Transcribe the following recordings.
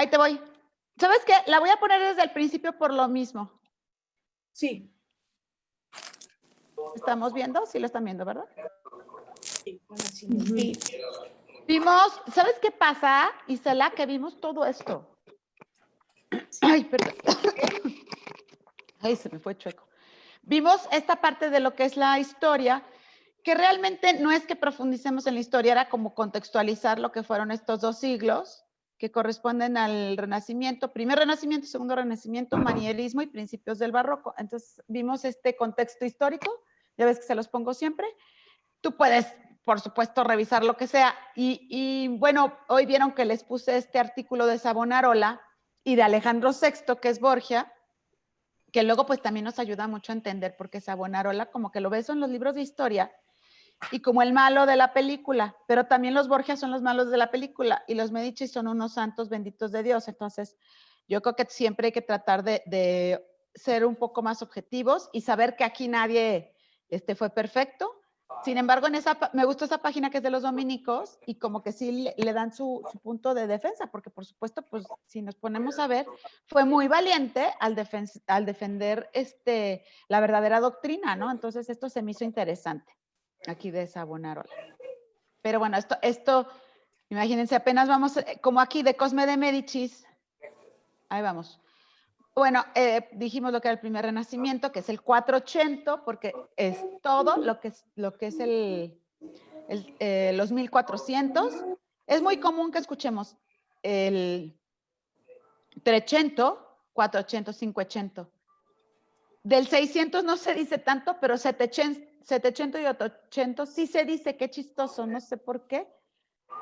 Ahí te voy. ¿Sabes qué? La voy a poner desde el principio por lo mismo. Sí. ¿Estamos viendo? Sí lo están viendo, ¿verdad? Sí, sí. Vimos, ¿sabes qué pasa, Isela? Que vimos todo esto. Ay, perdón. Ay, se me fue chueco. Vimos esta parte de lo que es la historia, que realmente no es que profundicemos en la historia, era como contextualizar lo que fueron estos 2 siglos, que corresponden al Renacimiento, primer Renacimiento, segundo Renacimiento, manierismo y principios del Barroco. Entonces, vimos este contexto histórico, ya ves que se los pongo siempre. Tú puedes, por supuesto, revisar lo que sea. Y bueno, hoy vieron que les puse este artículo de Savonarola y de Alejandro VI, que es Borgia, que luego pues también nos ayuda mucho a entender, porque Savonarola como que lo ves en los libros de historia y como el malo de la película, pero también los Borgia son los malos de la película y los Medici son unos santos benditos de Dios. Entonces, yo creo que siempre hay que tratar de ser un poco más objetivos y saber que aquí nadie fue perfecto. Sin embargo, me gustó esa página que es de los dominicos y como que sí le dan su punto de defensa, porque por supuesto, pues si nos ponemos a ver, fue muy valiente al defender la verdadera doctrina, ¿no? Entonces, esto se me hizo interesante aquí de Savonarola. Pero bueno, esto, imagínense, apenas vamos, como aquí de Cosme de Médicis, ahí vamos. Bueno, dijimos lo que era el primer renacimiento, que es el 480, porque es todo lo que es los 1400. Es muy común que escuchemos el 300, 400, 500. Del 600 no se dice tanto, pero 700 y 800 sí se dice, qué chistoso, no sé por qué,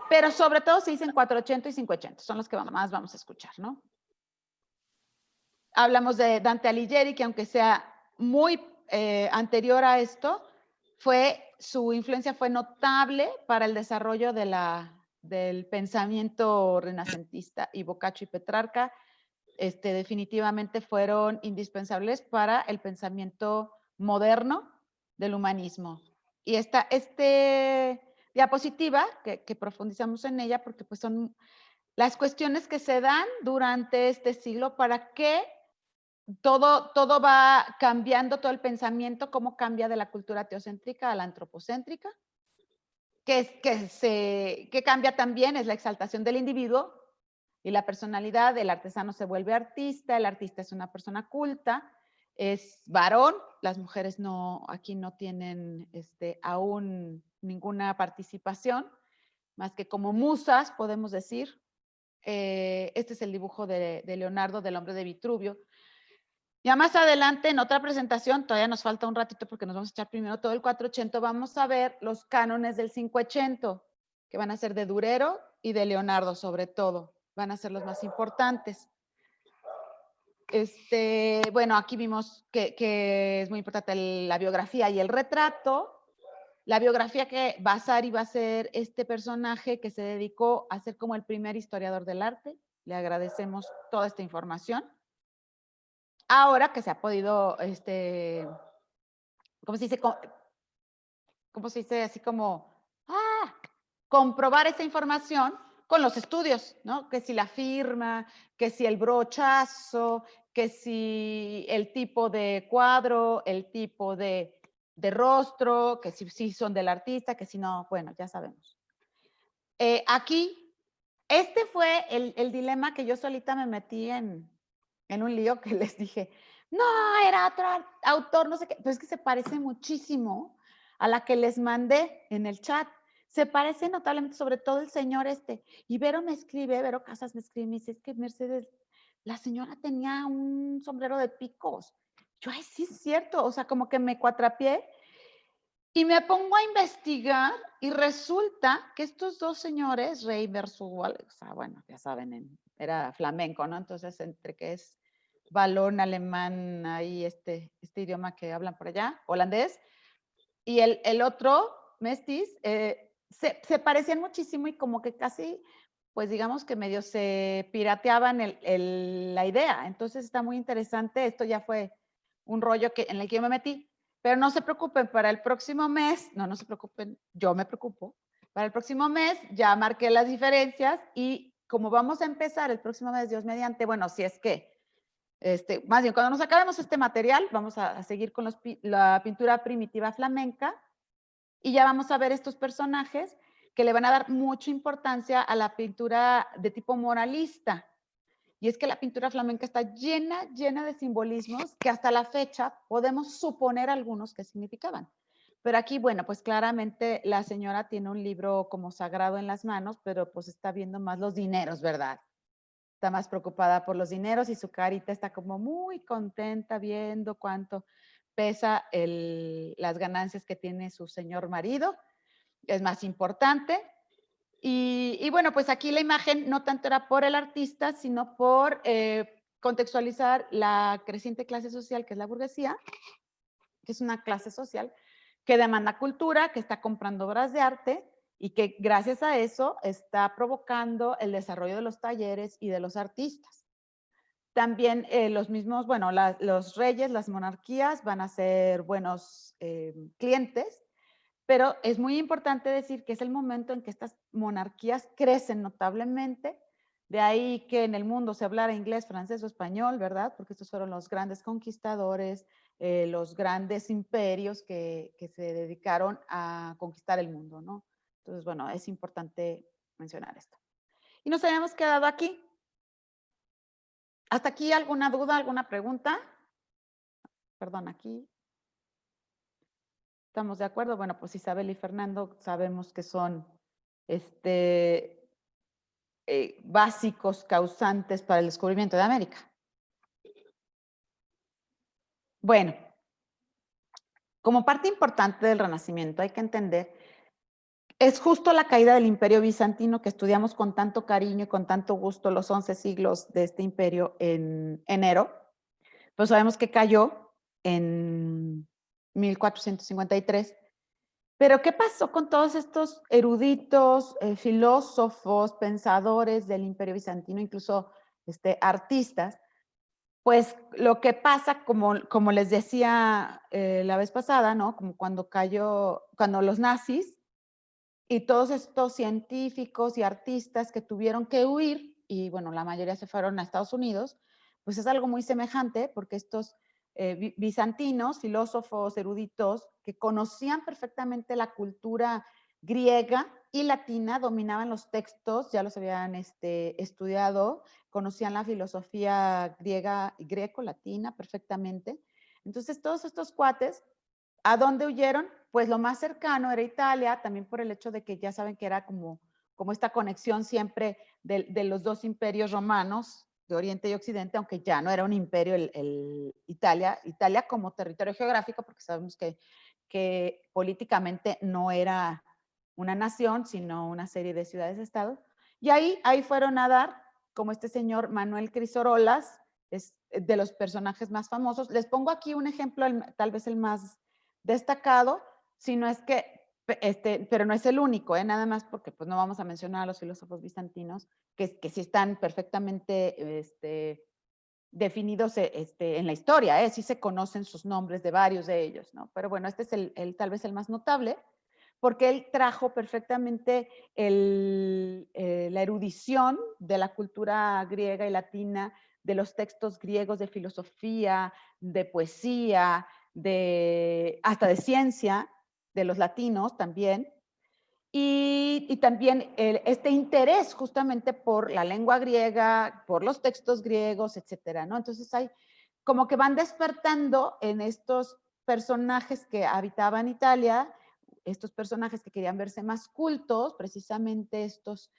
pero sobre todo se dicen 400 y 500, son los que más vamos a escuchar, ¿no? Hablamos de Dante Alighieri, que aunque sea muy anterior a esto, su influencia fue notable para el desarrollo del pensamiento renacentista, y Boccaccio y Petrarca definitivamente fueron indispensables para el pensamiento moderno del humanismo. Y esta diapositiva, que profundizamos en ella, porque pues son las cuestiones que se dan durante este siglo para que todo va cambiando, todo el pensamiento, cómo cambia de la cultura teocéntrica a la antropocéntrica, que cambia también es la exaltación del individuo y la personalidad. El artesano se vuelve artista, el artista es una persona culta, es varón, las mujeres aquí no tienen aún ninguna participación, más que como musas, podemos decir. Este es el dibujo de Leonardo del hombre de Vitruvio. Ya más adelante, en otra presentación, todavía nos falta un ratito porque nos vamos a echar primero todo el 480, vamos a ver los cánones del 580, que van a ser de Durero y de Leonardo sobre todo, van a ser los más importantes. Bueno, aquí vimos que es muy importante la biografía y el retrato. La biografía que Vasari va a ser este personaje que se dedicó a ser como el primer historiador del arte. Le agradecemos toda esta información. Ahora que se ha podido, ¿cómo se dice? ¿Cómo se dice? Así como, comprobar esa información con los estudios, ¿no? Que si la firma, que si el brochazo, que si el tipo de cuadro, el tipo de rostro, que si son del artista, que si no, bueno, ya sabemos. Aquí, fue el dilema que yo solita me metí en un lío, que les dije, no, era otro autor, no sé qué, pero es que se parece muchísimo a la que les mandé en el chat. Se parece notablemente, sobre todo el señor Y Vero Casas me escribe y me dice, es que Mercedes, la señora tenía un sombrero de picos. Yo, ay, sí es cierto, o sea, como que me cuatrapié y me pongo a investigar y resulta que estos 2 señores, Rey versus, o sea, bueno, ya saben, era flamenco, ¿no? Entonces, entre que es valón, alemán, ahí este idioma que hablan por allá, holandés, y el otro, mestiz, se parecían muchísimo y como que casi, pues digamos que medio se pirateaban la idea. Entonces está muy interesante, esto ya fue un rollo en el que yo me metí, pero no se preocupen, para el próximo mes, no se preocupen, yo me preocupo, para el próximo mes ya marqué las diferencias y como vamos a empezar el próximo mes, Dios mediante, bueno, si es que, más bien, cuando nos acabemos este material, vamos a seguir con la pintura primitiva flamenca y ya vamos a ver estos personajes que le van a dar mucha importancia a la pintura de tipo moralista. Y es que la pintura flamenca está llena de simbolismos que hasta la fecha podemos suponer algunos que significaban. Pero aquí, bueno, pues claramente la señora tiene un libro como sagrado en las manos, pero pues está viendo más los dineros, ¿verdad? Está más preocupada por los dineros y su carita está como muy contenta viendo cuánto pesa las ganancias que tiene su señor marido. Es más importante. Y bueno, pues aquí la imagen no tanto era por el artista, sino por contextualizar la creciente clase social que es la burguesía, que es una clase social que demanda cultura, que está comprando obras de arte y que gracias a eso está provocando el desarrollo de los talleres y de los artistas. También los mismos, bueno, los reyes, las monarquías van a ser buenos clientes, pero es muy importante decir que es el momento en que estas monarquías crecen notablemente, de ahí que en el mundo se hablara inglés, francés o español, ¿verdad? Porque estos fueron los grandes conquistadores, los grandes imperios que se dedicaron a conquistar el mundo, ¿no? Entonces, bueno, es importante mencionar esto. Y nos habíamos quedado aquí. ¿Hasta aquí alguna duda, alguna pregunta? Perdón, aquí. ¿Estamos de acuerdo? Bueno, pues Isabel y Fernando sabemos que son básicos causantes para el descubrimiento de América. Bueno, como parte importante del Renacimiento hay que entender, es justo la caída del Imperio Bizantino que estudiamos con tanto cariño y con tanto gusto los 11 siglos de este imperio en enero, pues sabemos que cayó en 1453. Pero ¿qué pasó con todos estos eruditos, filósofos, pensadores del Imperio Bizantino, incluso artistas? Pues lo que pasa, como les decía la vez pasada, ¿no? Como cuando los nazis y todos estos científicos y artistas que tuvieron que huir, y bueno, la mayoría se fueron a Estados Unidos, pues es algo muy semejante porque estos bizantinos, filósofos, eruditos, que conocían perfectamente la cultura griega y latina, dominaban los textos, ya los habían estudiado, conocían la filosofía griega y greco-latina perfectamente. Entonces, todos estos cuates, ¿a dónde huyeron? Pues lo más cercano era Italia, también por el hecho de que ya saben que era como esta conexión siempre de los dos imperios romanos, de Oriente y Occidente, aunque ya no era un imperio Italia como territorio geográfico, porque sabemos que políticamente no era una nación, sino una serie de ciudades-estados. Y ahí fueron a dar, como este señor Manuel Crisorolas, es de los personajes más famosos. Les pongo aquí un ejemplo, tal vez el más destacado, sino es que, pero no es el único, nada más porque pues no vamos a mencionar a los filósofos bizantinos, que sí están perfectamente definidos en la historia, sí se conocen sus nombres de varios de ellos, ¿no? Pero bueno, este es tal vez el más notable, porque él trajo perfectamente la erudición de la cultura griega y latina, de los textos griegos de filosofía, de poesía, hasta de ciencia, de los latinos también, y también este interés justamente por la lengua griega, por los textos griegos, etcétera, ¿no? Entonces hay como que van despertando en estos personajes que habitaban Italia, estos personajes que querían verse más cultos, precisamente estos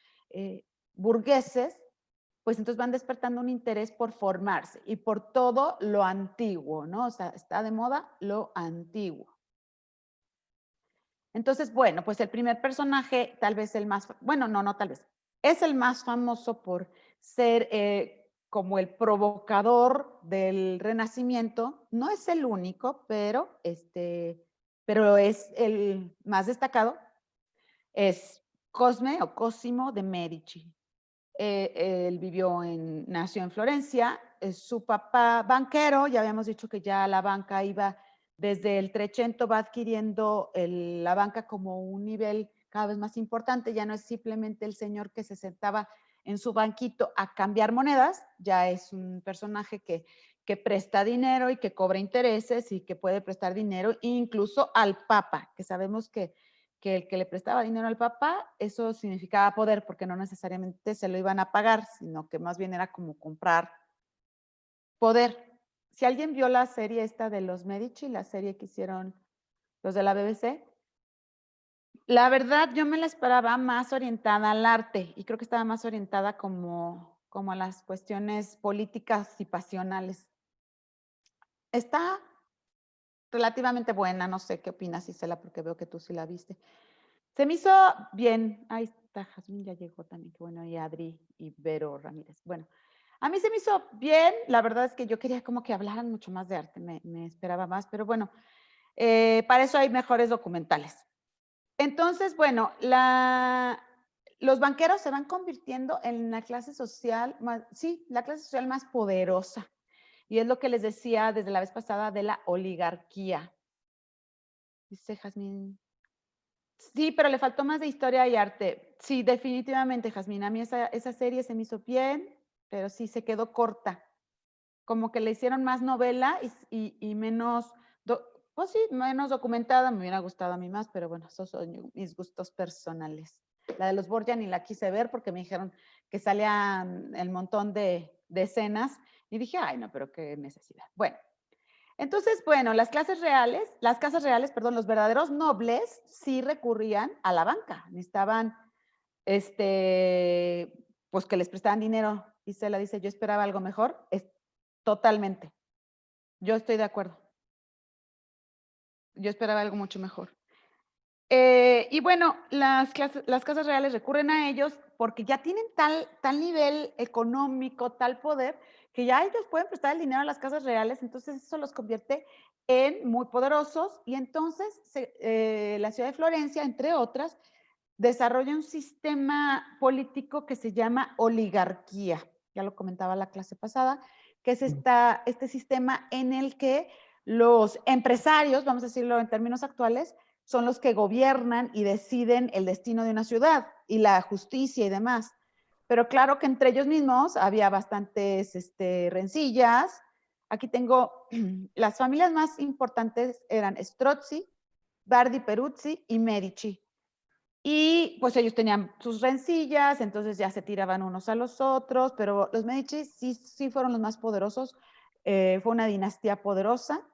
burgueses, pues entonces van despertando un interés por formarse y por todo lo antiguo, ¿no? O sea, está de moda lo antiguo. Entonces, bueno, pues el primer personaje, tal vez el más, bueno, no tal vez, es el más famoso por ser como el provocador del Renacimiento. No es el único, pero es el más destacado. Es Cosme o Cosimo de Medici. Él nació en Florencia, su papá banquero, ya habíamos dicho que ya la banca iba desde el Trecento, va adquiriendo la banca como un nivel cada vez más importante, ya no es simplemente el señor que se sentaba en su banquito a cambiar monedas, ya es un personaje que presta dinero y que cobra intereses y que puede prestar dinero incluso al Papa, que sabemos que el que le prestaba dinero al Papa, eso significaba poder, porque no necesariamente se lo iban a pagar, sino que más bien era como comprar poder. Si alguien vio la serie esta de los Medici, la serie que hicieron los de la BBC, la verdad yo me la esperaba más orientada al arte y creo que estaba más orientada como a las cuestiones políticas y pasionales. Está relativamente buena, no sé qué opinas, Isela, porque veo que tú sí la viste. Se me hizo bien. Ahí está, Jazmín ya llegó también, qué bueno, y Adri y Vero Ramírez. Bueno, a mí se me hizo bien, la verdad es que yo quería como que hablaran mucho más de arte, me esperaba más, pero bueno, para eso hay mejores documentales. Entonces, bueno, los banqueros se van convirtiendo en la clase social más, sí, la clase social más poderosa. Y es lo que les decía desde la vez pasada de la oligarquía. Dice Jazmín. Sí, pero le faltó más de historia y arte. Sí, definitivamente, Jazmín. A mí esa serie se me hizo bien, pero sí se quedó corta. Como que le hicieron más novela y menos, pues sí, menos documentada. Me hubiera gustado a mí más, pero bueno, esos son mis gustos personales. La de los Borgia ni la quise ver porque me dijeron que salían el montón de escenas y dije, ay, no, pero qué necesidad. Bueno, entonces, bueno, las casas reales, perdón, los verdaderos nobles sí recurrían a la banca. Necesitaban, pues que les prestaban dinero. Isela dice, yo esperaba algo mejor. Es totalmente. Yo estoy de acuerdo. Yo esperaba algo mucho mejor. Y bueno, las casas reales recurren a ellos porque ya tienen tal nivel económico, tal poder, que ya ellos pueden prestar el dinero a las casas reales, entonces eso los convierte en muy poderosos y entonces la ciudad de Florencia, entre otras, desarrolla un sistema político que se llama oligarquía. Ya lo comentaba la clase pasada, que es este sistema en el que los empresarios, vamos a decirlo en términos actuales, son los que gobiernan y deciden el destino de una ciudad y la justicia y demás. Pero claro que entre ellos mismos había bastantes rencillas. Aquí tengo las familias más importantes eran Strozzi, Bardi Peruzzi y Medici. Y pues ellos tenían sus rencillas, entonces ya se tiraban unos a los otros, pero los Medici sí fueron los más poderosos. Fue una dinastía poderosa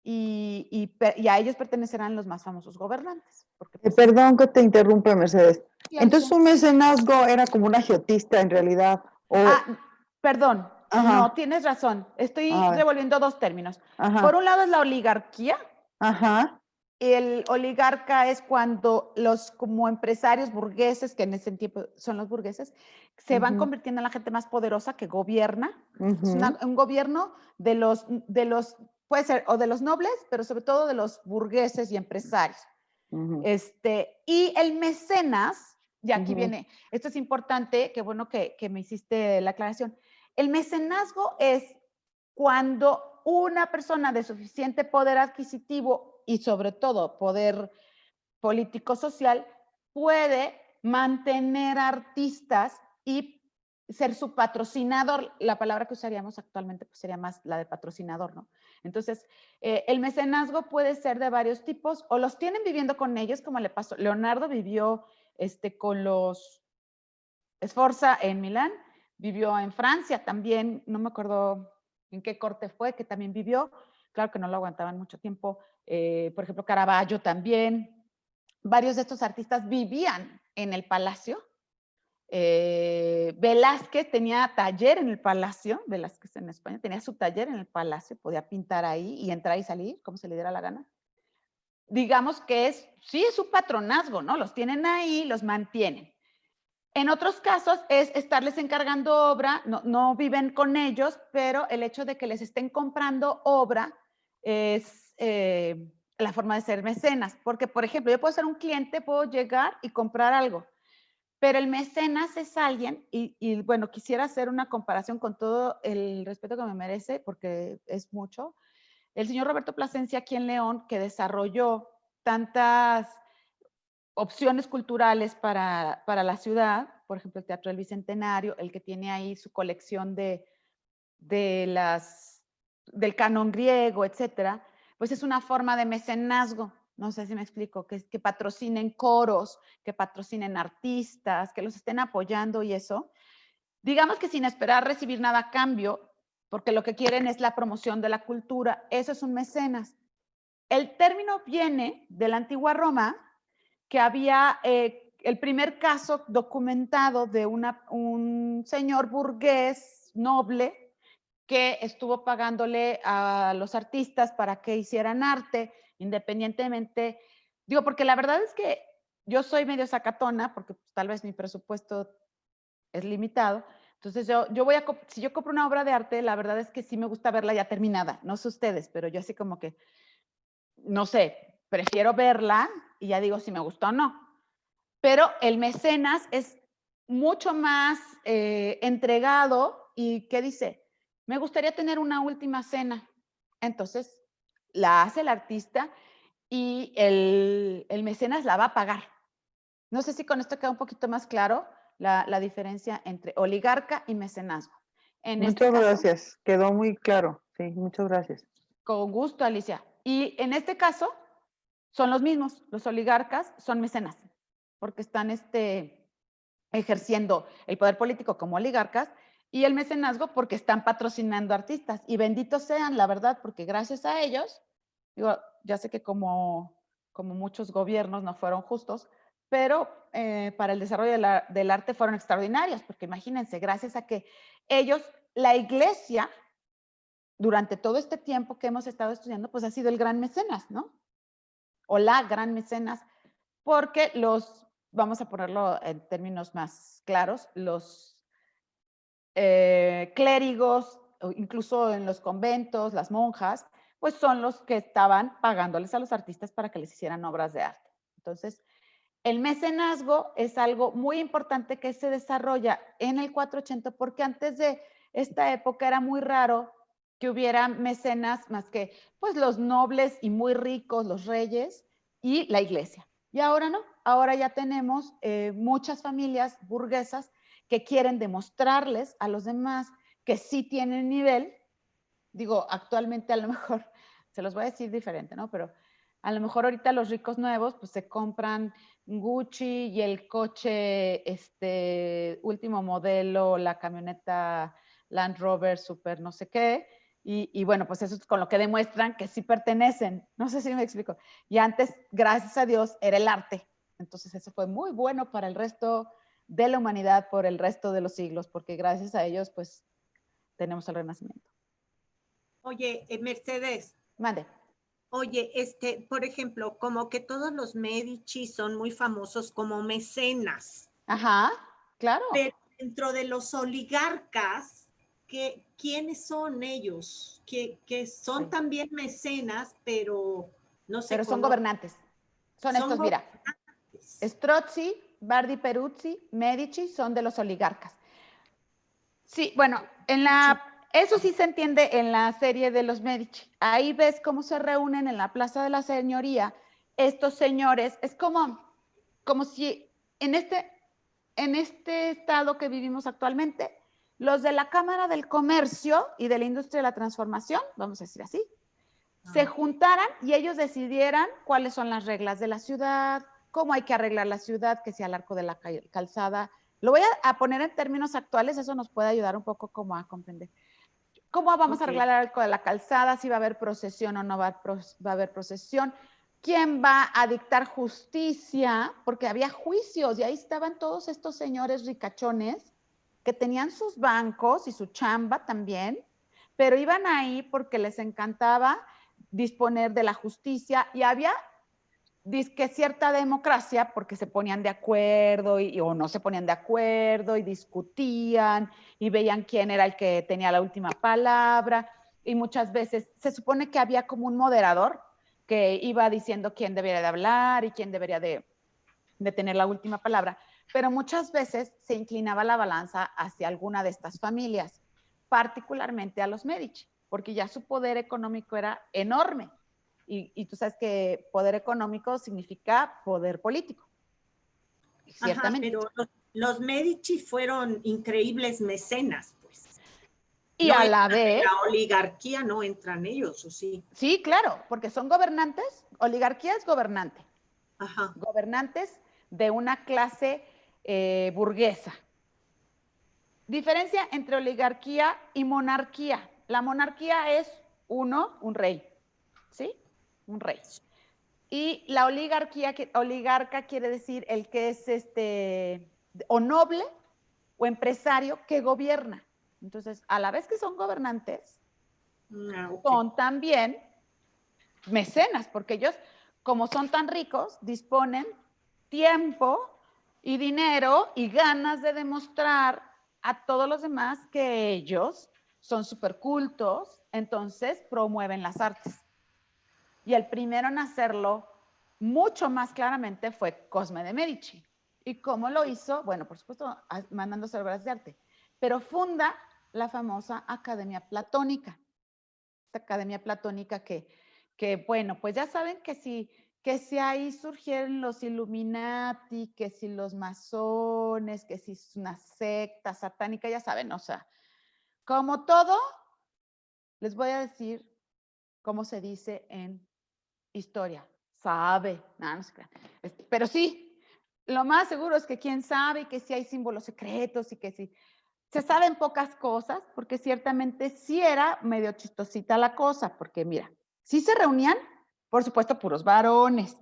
y a ellos pertenecerán los más famosos gobernantes. Porque, pues, Perdón que te interrumpa, Mercedes. claro, Entonces, un mecenazgo era como un agiotista en realidad. perdón, no, Ajá, tienes razón. Estoy a ver, revolviendo dos términos. Por ajá, un lado es la oligarquía. ajá, El oligarca es cuando los como empresarios burgueses, que en ese tiempo son los burgueses, se van ujú, convirtiendo en la gente más poderosa que gobierna. Es ujú, un gobierno de los, puede ser, o de los nobles, pero sobre todo de los burgueses y empresarios. ujú, Y el mecenas, y aquí ujú, viene, esto es importante, qué bueno que me hiciste la aclaración. El mecenazgo es cuando una persona de suficiente poder adquisitivo y sobre todo poder político-social puede mantener artistas y ser su patrocinador. La palabra que usaríamos actualmente pues sería más la de patrocinador, ¿no? Entonces, el mecenazgo puede ser de varios tipos o los tienen viviendo con ellos, como le pasó. Leonardo vivió con los Sforza en Milán, vivió en Francia también, no me acuerdo en qué corte fue, que también vivió. Claro que no lo aguantaban mucho tiempo. Por ejemplo, Caravaggio también. Varios de estos artistas vivían en el palacio. Velázquez tenía taller en el palacio, Velázquez en España tenía su taller en el palacio, podía pintar ahí y entrar y salir como se le diera la gana. Digamos que sí es un patronazgo, ¿no? Los tienen ahí, los mantienen. En otros casos es estarles encargando obra, no viven con ellos, pero el hecho de que les estén comprando obra es la forma de ser mecenas. Porque, por ejemplo, yo puedo ser un cliente, puedo llegar y comprar algo, pero el mecenas es alguien, y bueno, quisiera hacer una comparación con todo el respeto que me merece, porque es mucho. El señor Roberto Plasencia aquí en León, que desarrolló tantas opciones culturales para la ciudad, por ejemplo, el Teatro del Bicentenario, el que tiene ahí su colección del canon griego, etcétera, pues es una forma de mecenazgo. No sé si me explico, que patrocinen coros, que patrocinen artistas, que los estén apoyando y eso. Digamos que sin esperar recibir nada a cambio, porque lo que quieren es la promoción de la cultura. Eso es un mecenas. El término viene de la antigua Roma, que había el primer caso documentado de un señor burgués noble que estuvo pagándole a los artistas para que hicieran arte, independientemente, digo, porque la verdad es que yo soy medio sacatona, porque pues, tal vez mi presupuesto es limitado, entonces si yo compro una obra de arte, la verdad es que sí me gusta verla ya terminada, no sé ustedes, pero yo así como que, no sé, prefiero verla y ya digo si me gustó o no. Pero el mecenas es mucho más entregado y ¿qué dice? Me gustaría tener una última cena. Entonces, la hace el artista y el mecenas la va a pagar. No sé si con esto queda un poquito más claro la diferencia entre oligarca y mecenazgo. En este Muchas caso, gracias. Quedó muy claro. Sí, muchas gracias. con gusto, Alicia. Y en este caso, son los mismos. Los oligarcas son mecenas, porque están ejerciendo el poder político como oligarcas y el mecenazgo porque están patrocinando artistas. Y benditos sean, la verdad, porque gracias a ellos, digo, ya sé que como muchos gobiernos no fueron justos, pero para el desarrollo del arte fueron extraordinarios, porque imagínense, gracias a que ellos, la iglesia, durante todo este tiempo que hemos estado estudiando, pues ha sido el gran mecenas, ¿no? O la gran mecenas, porque vamos a ponerlo en términos más claros, los clérigos, o incluso en los conventos, las monjas, pues son los que estaban pagándoles a los artistas para que les hicieran obras de arte. Entonces, el mecenazgo es algo muy importante que se desarrolla en el 480 porque antes de esta época era muy raro que hubiera mecenas más que pues los nobles y muy ricos, los reyes y la iglesia. Y ahora no, ahora ya tenemos muchas familias burguesas que quieren demostrarles a los demás que sí tienen nivel. Digo, actualmente a lo mejor, se los voy a decir diferente, ¿no? Pero a lo mejor ahorita los ricos nuevos pues se compran Gucci y el coche último modelo, la camioneta Land Rover super no sé qué, y bueno, pues eso es con lo que demuestran que sí pertenecen. No sé si me explico. Y antes, gracias a Dios, era el arte. Entonces eso fue muy bueno para el resto de la humanidad por el resto de los siglos, porque gracias a ellos pues tenemos el Renacimiento. Oye, Mercedes, Mande. oye, por ejemplo, como que todos los Medici son muy famosos como mecenas, Ajá, claro. pero dentro de los oligarcas, ¿quiénes son ellos? Que son Sí. también mecenas, pero no se Pero son conocen. gobernantes. Son Son estos, mira. gobernantes. Strozzi, Bardi Peruzzi, Medici son de los oligarcas. Sí, bueno, eso sí se entiende en la serie de los Medici. Ahí ves cómo se reúnen en la Plaza de la Señoría estos señores. Es como si en este estado que vivimos actualmente, los de la Cámara del Comercio y de la Industria de la Transformación, vamos a decir así, se juntaran y ellos decidieran cuáles son las reglas de la ciudad, cómo hay que arreglar la ciudad, que sea el arco de la calzada. Lo voy a poner en términos actuales, eso nos puede ayudar un poco como a comprender. ¿Cómo vamos a arreglar el arco de la calzada? Si va a haber procesión o no va a haber procesión. ¿Quién va a dictar justicia? Porque había juicios y ahí estaban todos estos señores ricachones que tenían sus bancos y su chamba también, pero iban ahí porque les encantaba disponer de la justicia y había disque cierta democracia porque se ponían de acuerdo o no se ponían de acuerdo y discutían y veían quién era el que tenía la última palabra y muchas veces se supone que había como un moderador que iba diciendo quién debería de hablar y quién debería de tener la última palabra, pero muchas veces se inclinaba la balanza hacia alguna de estas familias, particularmente a los Medici, porque ya su poder económico era enorme. Y tú sabes que poder económico significa poder político. Ajá, Ciertamente. pero los Medici fueron increíbles mecenas, pues. Y No a la entran en vez, la oligarquía no entran ellos, ¿o sí? sí, claro, porque son gobernantes, oligarquía es gobernante, Ajá. gobernantes de una clase burguesa. Diferencia entre oligarquía y monarquía. La monarquía es un rey, ¿sí? Un rey. Y la oligarquía, oligarca quiere decir el que es o noble o empresario que gobierna. Entonces, a la vez que son gobernantes, Ok. son también mecenas, porque ellos, como son tan ricos, disponen tiempo y dinero y ganas de demostrar a todos los demás que ellos son súper cultos, entonces promueven las artes. Y el primero en hacerlo mucho más claramente fue Cosme de Medici. ¿Y cómo lo hizo? Bueno, por supuesto, mandándose obras de arte, pero funda la famosa Academia Platónica. Esta Academia Platónica bueno, pues ya saben que si ahí surgieron los Illuminati, que si los masones, que si es una secta satánica, ya saben, o sea, como todo, les voy a decir cómo se dice en historia. Sabe, no se crean. Pero sí, lo más seguro es que quién sabe y que sí hay símbolos secretos y que sí. Se saben pocas cosas, porque ciertamente sí era medio chistosita la cosa, porque mira, sí se reunían, por supuesto, puros varones,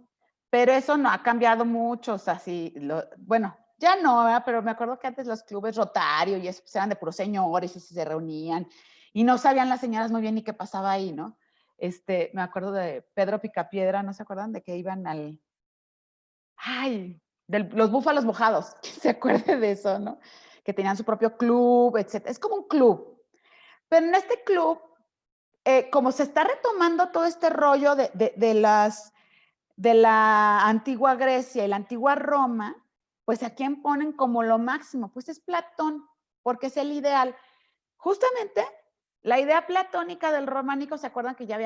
pero eso no ha cambiado mucho, o sea, sí, bueno, ya no, ¿verdad? Pero me acuerdo que antes los clubes Rotario y eso pues, eran de puros señores y se reunían, y no sabían las señoras muy bien ni qué pasaba ahí, ¿no? Me acuerdo de Pedro Picapiedra, ¿no se acuerdan? De que iban los búfalos mojados, ¿quién se acuerde de eso, no? Que tenían su propio club, etc. Es como un club. Pero en este club, como se está retomando todo este rollo de la antigua Grecia y la antigua Roma, pues ¿a quién ponen como lo máximo? Pues es Platón, porque es el ideal. Justamente la idea platónica del románico, ¿se acuerdan que ya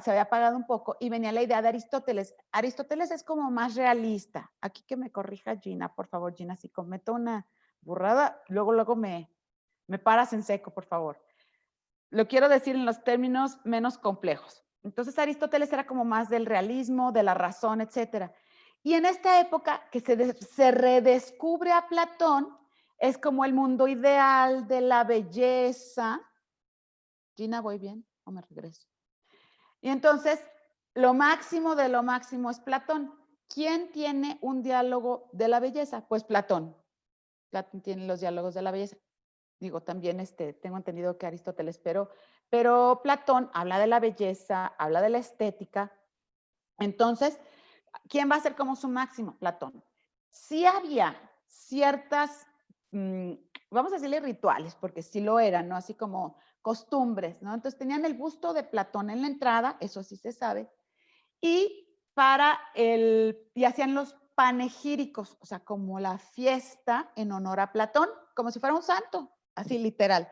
se había apagado un poco? Y venía la idea de Aristóteles. Aristóteles es como más realista. Aquí que me corrija Gina, por favor, Gina, si cometo una burrada, luego me paras en seco, por favor. Lo quiero decir en los términos menos complejos. Entonces Aristóteles era como más del realismo, de la razón, etcétera. Y en esta época que se redescubre a Platón, es como el mundo ideal de la belleza. Gina, ¿voy bien o me regreso? Y entonces, lo máximo de lo máximo es Platón. ¿Quién tiene un diálogo de la belleza? Pues Platón. Platón tiene los diálogos de la belleza. Digo, también tengo entendido que Aristóteles, pero Platón habla de la belleza, habla de la estética. Entonces, ¿quién va a ser como su máximo? Platón. Sí había ciertas, vamos a decirle rituales, porque sí lo eran, ¿no? Así como costumbres, ¿no? Entonces tenían el busto de Platón en la entrada, eso sí se sabe, y y hacían los panegíricos, o sea, como la fiesta en honor a Platón, como si fuera un santo, así literal.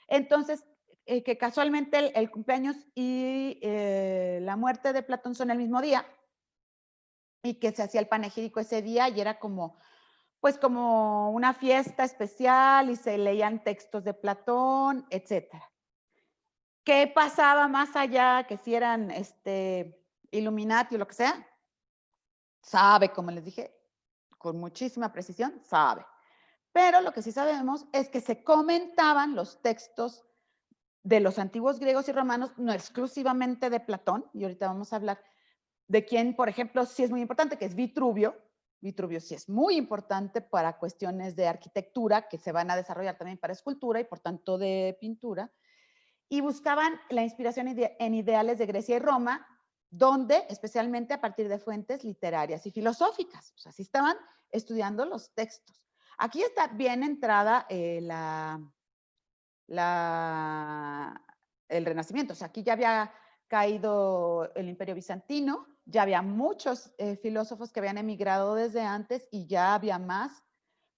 Entonces, que casualmente el cumpleaños y la muerte de Platón son el mismo día, y que se hacía el panegírico ese día y era pues como una fiesta especial y se leían textos de Platón, etcétera. ¿Qué pasaba más allá? Que si eran Illuminati o lo que sea, sabe, como les dije, con muchísima precisión, sabe. Pero lo que sí sabemos es que se comentaban los textos de los antiguos griegos y romanos, no exclusivamente de Platón, y ahorita vamos a hablar de quién, por ejemplo, sí es muy importante, que es Vitruvio. Vitruvio sí es muy importante para cuestiones de arquitectura, que se van a desarrollar también para escultura y por tanto de pintura. Y buscaban la inspiración en ideales de Grecia y Roma, donde especialmente a partir de fuentes literarias y filosóficas. O sea, sí estaban estudiando los textos. Aquí está bien entrada el Renacimiento. O sea, aquí ya había caído el Imperio Bizantino, ya había muchos filósofos que habían emigrado desde antes y ya había más.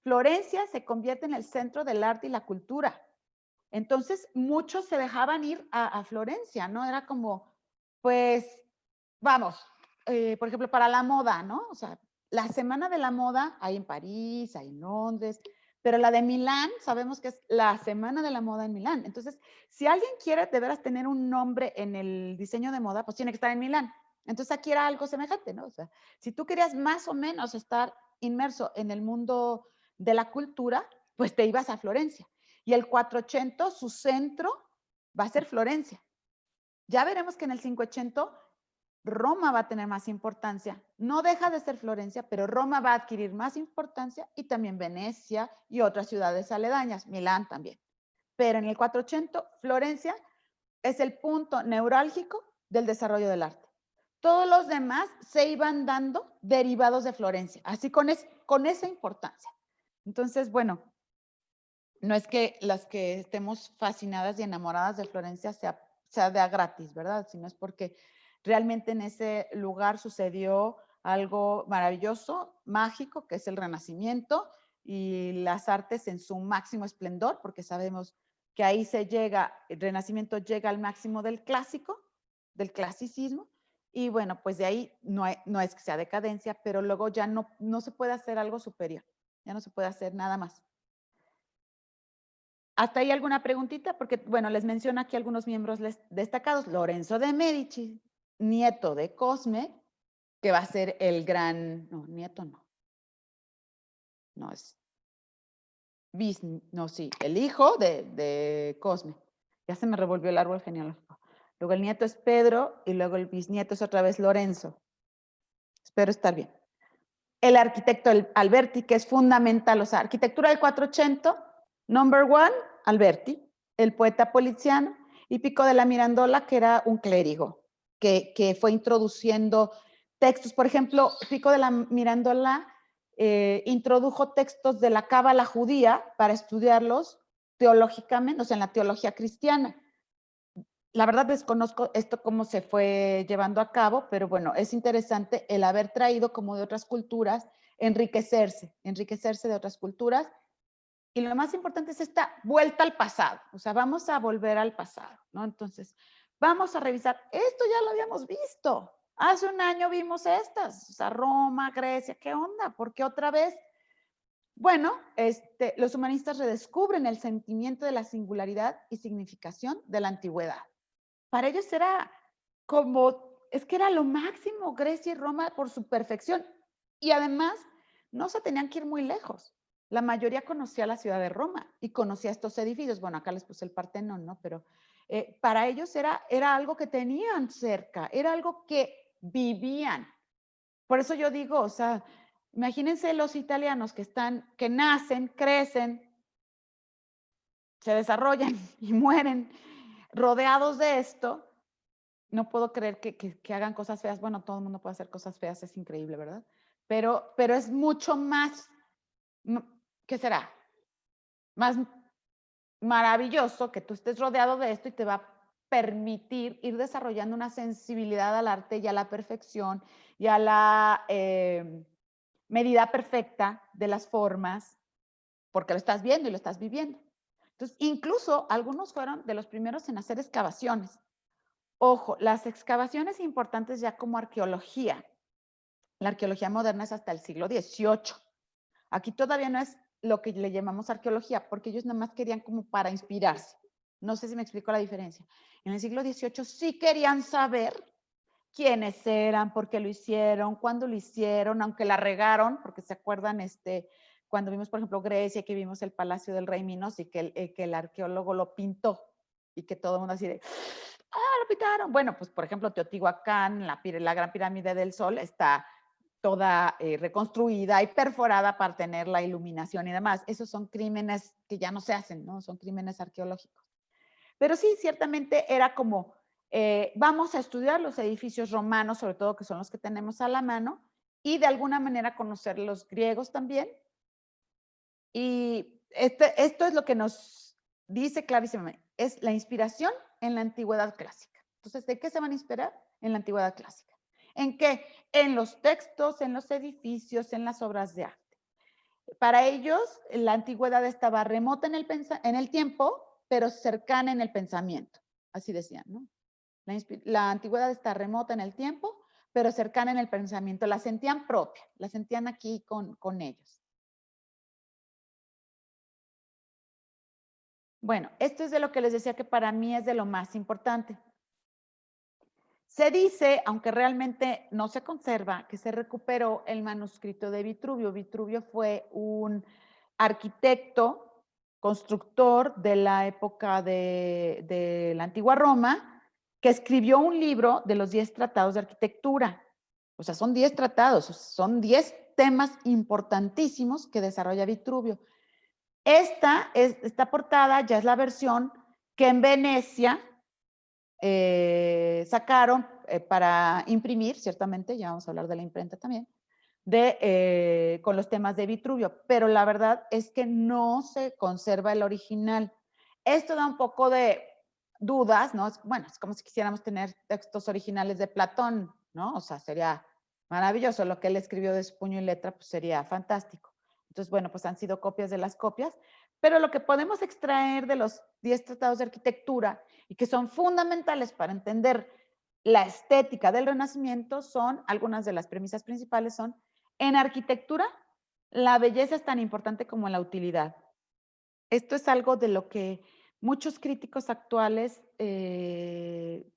Florencia se convierte en el centro del arte y la cultura. Entonces, muchos se dejaban ir a Florencia, ¿no? Era como, pues, vamos, por ejemplo, para la moda, ¿no? O sea, la Semana de la Moda hay en París, hay en Londres, pero la de Milán sabemos que es la Semana de la Moda en Milán. Entonces, si alguien quiere de veras tener un nombre en el diseño de moda, pues tiene que estar en Milán. Entonces, aquí era algo semejante, ¿no? O sea, si tú querías más o menos estar inmerso en el mundo de la cultura, pues te ibas a Florencia. Y el 480, su centro va a ser Florencia. Ya veremos que en el 580 Roma va a tener más importancia. No deja de ser Florencia, pero Roma va a adquirir más importancia y también Venecia y otras ciudades aledañas, Milán también. Pero en el 480, Florencia es el punto neurálgico del desarrollo del arte. Todos los demás se iban dando derivados de Florencia, así con esa importancia. Entonces, bueno, no es que las que estemos fascinadas y enamoradas de Florencia sea de a gratis, ¿verdad? Sino es porque realmente en ese lugar sucedió algo maravilloso, mágico, que es el Renacimiento y las artes en su máximo esplendor, porque sabemos que ahí el Renacimiento llega al máximo del clásico, del clasicismo, y bueno, pues de ahí no es que sea decadencia, pero luego ya no se puede hacer algo superior, ya no se puede hacer nada más. ¿Hasta ahí alguna preguntita? Porque, bueno, les menciono aquí algunos miembros destacados. Lorenzo de Medici, nieto de Cosme, que va a ser el gran, no, nieto no. No es, no, sí, el hijo de Cosme. Ya se me revolvió el árbol genealógico. Luego el nieto es Pedro y luego el bisnieto es otra vez Lorenzo. Espero estar bien. El arquitecto Alberti, que es fundamental, o sea, arquitectura del 480, number one, Alberti, el poeta poliziano, y Pico de la Mirandola, que era un clérigo, que fue introduciendo textos. Por ejemplo, Pico de la Mirandola introdujo textos de la cábala judía para estudiarlos teológicamente, o sea, en la teología cristiana. La verdad desconozco esto cómo se fue llevando a cabo, pero bueno, es interesante el haber traído como de otras culturas, enriquecerse de otras culturas. Y lo más importante es esta vuelta al pasado, o sea, vamos a volver al pasado, ¿no? Entonces, vamos a revisar, esto ya lo habíamos visto, hace un año vimos estas, o sea, Roma, Grecia, ¿qué onda? ¿Por qué otra vez? Bueno, los humanistas redescubren el sentimiento de la singularidad y significación de la antigüedad. Para ellos era es que era lo máximo Grecia y Roma por su perfección. Y además, no se tenían que ir muy lejos. La mayoría conocía la ciudad de Roma y conocía estos edificios. Bueno, acá les puse el Partenón, ¿no? Pero para ellos era algo que tenían cerca, era algo que vivían. Por eso yo digo, o sea, imagínense los italianos que nacen, crecen, se desarrollan y mueren rodeados de esto. No puedo creer que hagan cosas feas. Bueno, todo el mundo puede hacer cosas feas, es increíble, ¿verdad? Pero es mucho más, ¿qué será? Más maravilloso que tú estés rodeado de esto y te va a permitir ir desarrollando una sensibilidad al arte y a la perfección y a la medida perfecta de las formas, porque lo estás viendo y lo estás viviendo. Entonces, incluso algunos fueron de los primeros en hacer excavaciones. Ojo, las excavaciones importantes ya como arqueología. La arqueología moderna es hasta el siglo XVIII. Aquí todavía no es lo que le llamamos arqueología, porque ellos nada más querían como para inspirarse. No sé si me explico la diferencia. En el siglo XVIII sí querían saber quiénes eran, por qué lo hicieron, cuándo lo hicieron, aunque la regaron, porque se acuerdan cuando vimos, por ejemplo, Grecia, que vimos el Palacio del Rey Minos y que el arqueólogo lo pintó y que todo el mundo así de, lo pintaron. Bueno, pues por ejemplo, Teotihuacán, la Gran Pirámide del Sol, está toda reconstruida y perforada para tener la iluminación y demás. Esos son crímenes que ya no se hacen, ¿no? Son crímenes arqueológicos. Pero sí, ciertamente era como, vamos a estudiar los edificios romanos, sobre todo que son los que tenemos a la mano, y de alguna manera conocer los griegos también. Y esto es lo que nos dice clarísimamente, es la inspiración en la antigüedad clásica. Entonces, ¿de qué se van a inspirar? En la antigüedad clásica. ¿En qué? En los textos, en los edificios, en las obras de arte. Para ellos, la antigüedad estaba remota en el tiempo, pero cercana en el pensamiento. Así decían, ¿no? La antigüedad está remota en el tiempo, pero cercana en el pensamiento, la sentían propia, la sentían aquí con ellos. Bueno, esto es de lo que les decía que para mí es de lo más importante. Se dice, aunque realmente no se conserva, que se recuperó el manuscrito de Vitruvio. Vitruvio fue un arquitecto, constructor de la época de la antigua Roma, que escribió un libro de los 10 tratados de arquitectura. O sea, son 10 tratados, son 10 temas importantísimos que desarrolla Vitruvio. Esta portada ya es la versión que en Venecia sacaron para imprimir, ciertamente, ya vamos a hablar de la imprenta también, con los temas de Vitruvio, pero la verdad es que no se conserva el original. Esto da un poco de dudas, ¿no? Bueno, es como si quisiéramos tener textos originales de Platón, ¿no? O sea, sería maravilloso. Lo que él escribió de su puño y letra, pues sería fantástico. Entonces, bueno, pues han sido copias de las copias, pero lo que podemos extraer de los 10 tratados de arquitectura y que son fundamentales para entender la estética del Renacimiento son, algunas de las premisas principales son, en arquitectura, la belleza es tan importante como la utilidad. Esto es algo de lo que muchos críticos actuales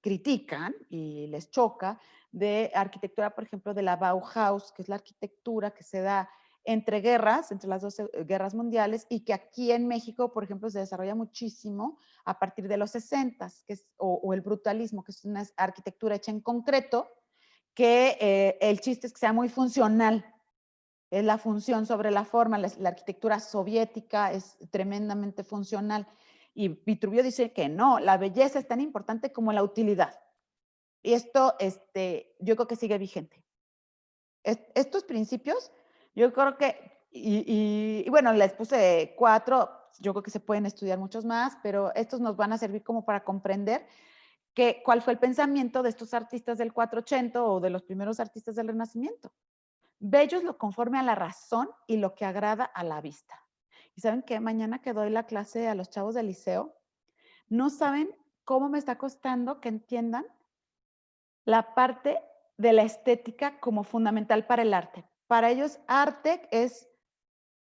critican y les choca de arquitectura, por ejemplo, de la Bauhaus, que es la arquitectura que se da entre guerras, entre las dos guerras mundiales, y que aquí en México, por ejemplo, se desarrolla muchísimo a partir de los 60, que es, o el brutalismo, que es una arquitectura hecha en concreto, que el chiste es que sea muy funcional. Es la función sobre la forma, la arquitectura soviética es tremendamente funcional. Y Vitruvio dice que no, la belleza es tan importante como la utilidad. Y esto, yo creo que sigue vigente. Estos principios, yo creo que, y bueno, les puse 4, yo creo que se pueden estudiar muchos más, pero estos nos van a servir como para comprender cuál fue el pensamiento de estos artistas del 480 o de los primeros artistas del Renacimiento. Bello es lo conforme a la razón y lo que agrada a la vista. ¿Y saben qué? Mañana que doy la clase a los chavos del liceo, no saben cómo me está costando que entiendan la parte de la estética como fundamental para el arte. Para ellos, arte es,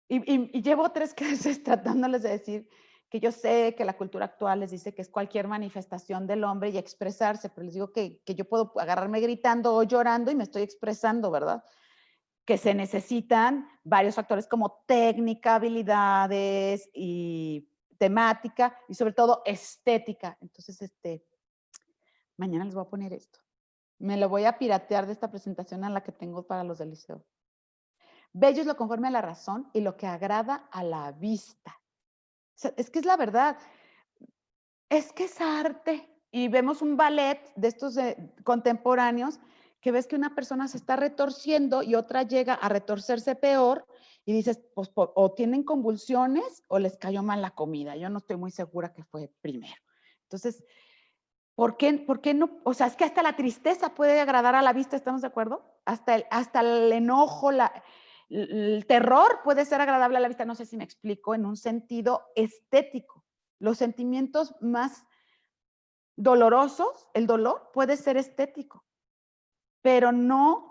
y llevo 3 clases tratándoles de decir que yo sé que la cultura actual les dice que es cualquier manifestación del hombre y expresarse, pero les digo que yo puedo agarrarme gritando o llorando y me estoy expresando, ¿verdad? Que se necesitan varios factores como técnica, habilidades y temática y sobre todo estética. Entonces, mañana les voy a poner esto. Me lo voy a piratear de esta presentación a la que tengo para los del liceo. Bello es lo conforme a la razón y lo que agrada a la vista. O sea, es que es la verdad. Es que es arte. Y vemos un ballet de estos contemporáneos que ves que una persona se está retorciendo y otra llega a retorcerse peor y dices, pues, o tienen convulsiones o les cayó mal la comida. Yo no estoy muy segura que fue primero. Entonces, ¿por qué no? O sea, es que hasta la tristeza puede agradar a la vista, ¿estamos de acuerdo? Hasta el enojo, el terror puede ser agradable a la vista, no sé si me explico, en un sentido estético. Los sentimientos más dolorosos, el dolor puede ser estético, pero no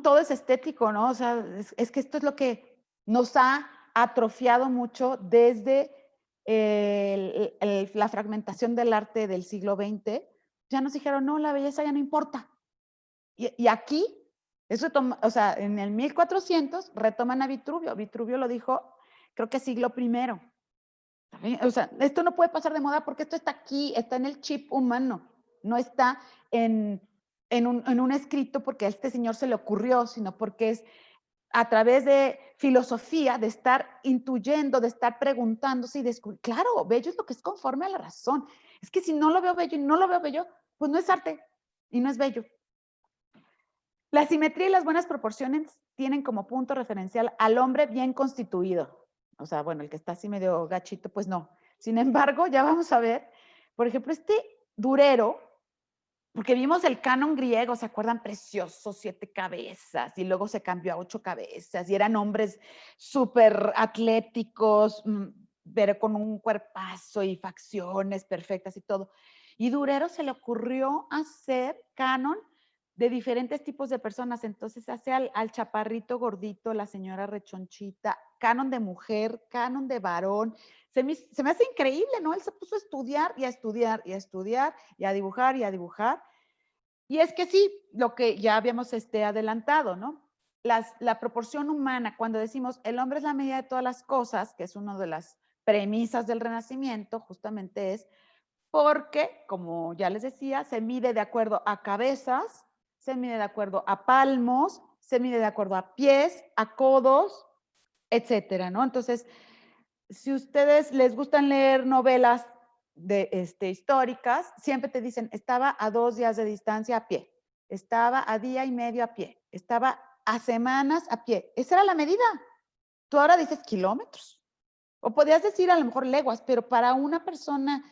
todo es estético, ¿no? O sea, es que esto es lo que nos ha atrofiado mucho desde la fragmentación del arte del siglo XX. Ya nos dijeron, no, la belleza ya no importa. Y aquí, eso o sea, en el 1400 retoman a Vitruvio. Vitruvio lo dijo, creo que siglo I. O sea, esto no puede pasar de moda porque esto está aquí, está en el chip humano, no está en un escrito porque a este señor se le ocurrió, sino porque es a través de filosofía, de estar intuyendo, de estar preguntándose y descubrir. Claro, bello es lo que es conforme a la razón. Es que si no lo veo bello y no lo veo bello, pues no es arte y no es bello. La simetría y las buenas proporciones tienen como punto referencial al hombre bien constituido. O sea, bueno, el que está así medio gachito, pues no. Sin embargo, ya vamos a ver, por ejemplo, este Durero, porque vimos el canon griego, ¿se acuerdan? Precioso, 7 cabezas, y luego se cambió a 8 cabezas, y eran hombres súper atléticos, pero con un cuerpazo y facciones perfectas y todo. Y Durero se le ocurrió hacer canon de diferentes tipos de personas. Entonces hace al chaparrito gordito, la señora rechonchita, canon de mujer, canon de varón. Se me hace increíble, ¿no? Él se puso a estudiar y a estudiar y a estudiar y a dibujar y a dibujar. Y es que sí, lo que ya habíamos adelantado, ¿no? La proporción humana, cuando decimos el hombre es la medida de todas las cosas, que es una de las premisas del Renacimiento, justamente es porque, como ya les decía, se mide de acuerdo a cabezas, se mide de acuerdo a palmos, se mide de acuerdo a pies, a codos, etcétera, ¿no? Entonces, si ustedes les gustan leer novelas históricas, siempre te dicen, estaba a 2 días de distancia a pie, estaba a día y medio a pie, estaba a semanas a pie. Esa era la medida. Tú ahora dices kilómetros. O podías decir a lo mejor leguas, pero para una persona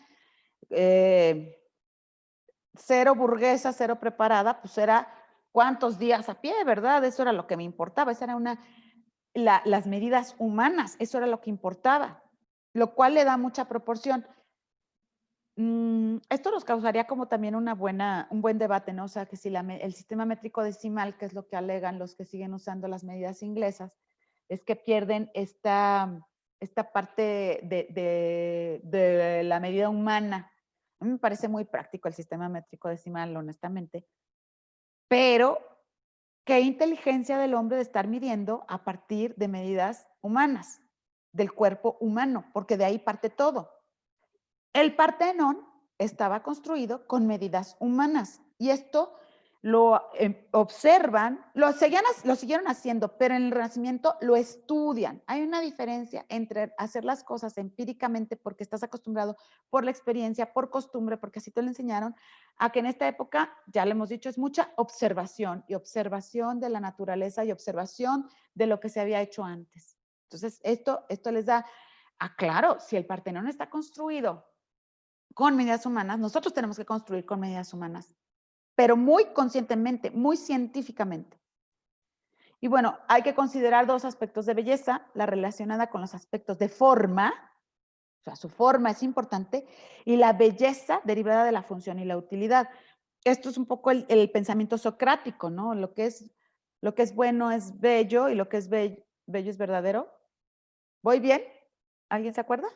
cero burguesa, cero preparada, pues era cuántos días a pie, ¿verdad? Eso era lo que me importaba. Esa era las medidas humanas, eso era lo que importaba, lo cual le da mucha proporción. Esto nos causaría como también un buen debate, ¿no? O sea, que si el sistema métrico decimal, que es lo que alegan los que siguen usando las medidas inglesas, es que pierden esta parte de la medida humana. A mí me parece muy práctico el sistema métrico decimal, honestamente, pero qué inteligencia del hombre de estar midiendo a partir de medidas humanas, del cuerpo humano, porque de ahí parte todo. El Partenón estaba construido con medidas humanas y esto lo observan, lo siguieron haciendo, pero en el Renacimiento lo estudian. Hay una diferencia entre hacer las cosas empíricamente porque estás acostumbrado por la experiencia, por costumbre, porque así te lo enseñaron, a que en esta época, ya lo hemos dicho, es mucha observación y observación de la naturaleza y observación de lo que se había hecho antes. Entonces, esto les da, claro, si el Partenón está construido con medidas humanas, nosotros tenemos que construir con medidas humanas, pero muy conscientemente, muy científicamente. Y bueno, hay que considerar 2 aspectos de belleza, la relacionada con los aspectos de forma, o sea, su forma es importante, y la belleza derivada de la función y la utilidad. Esto es un poco el pensamiento socrático, ¿no? Lo que es bueno es bello y lo que es bello es verdadero. ¿Voy bien? ¿Alguien se acuerda?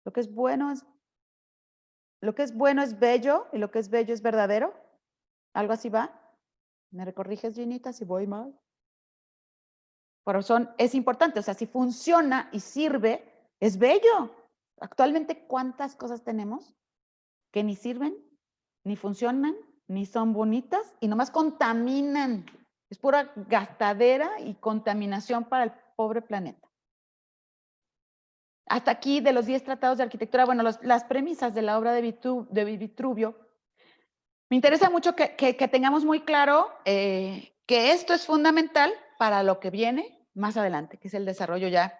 Lo que es bueno es bello y lo que es bello es verdadero. ¿Algo así va? ¿Me corriges, Ginita, si voy mal? Pero es importante, o sea, si funciona y sirve, es bello. Actualmente, ¿cuántas cosas tenemos que ni sirven, ni funcionan, ni son bonitas y nomás contaminan? Es pura gastadera y contaminación para el pobre planeta. Hasta aquí de los 10 tratados de arquitectura, bueno, las premisas de la obra de Vitruvio. Me interesa mucho que tengamos muy claro que esto es fundamental para lo que viene más adelante, que es el desarrollo ya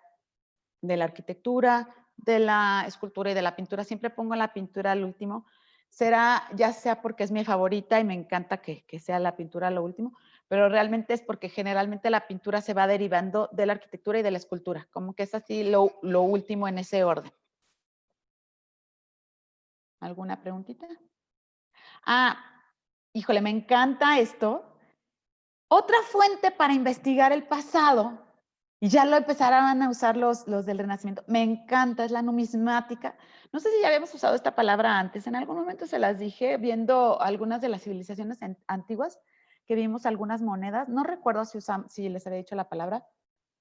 de la arquitectura, de la escultura y de la pintura. Siempre pongo la pintura al último. Será, ya sea porque es mi favorita y me encanta que sea la pintura lo último, pero realmente es porque generalmente la pintura se va derivando de la arquitectura y de la escultura, como que es así lo último en ese orden. ¿Alguna preguntita? Híjole, me encanta esto. Otra fuente para investigar el pasado, y ya lo empezarán a usar los del Renacimiento, me encanta, es la numismática. No sé si ya habíamos usado esta palabra antes, en algún momento se las dije viendo algunas de las civilizaciones antiguas, que vimos algunas monedas, no recuerdo si les había dicho la palabra.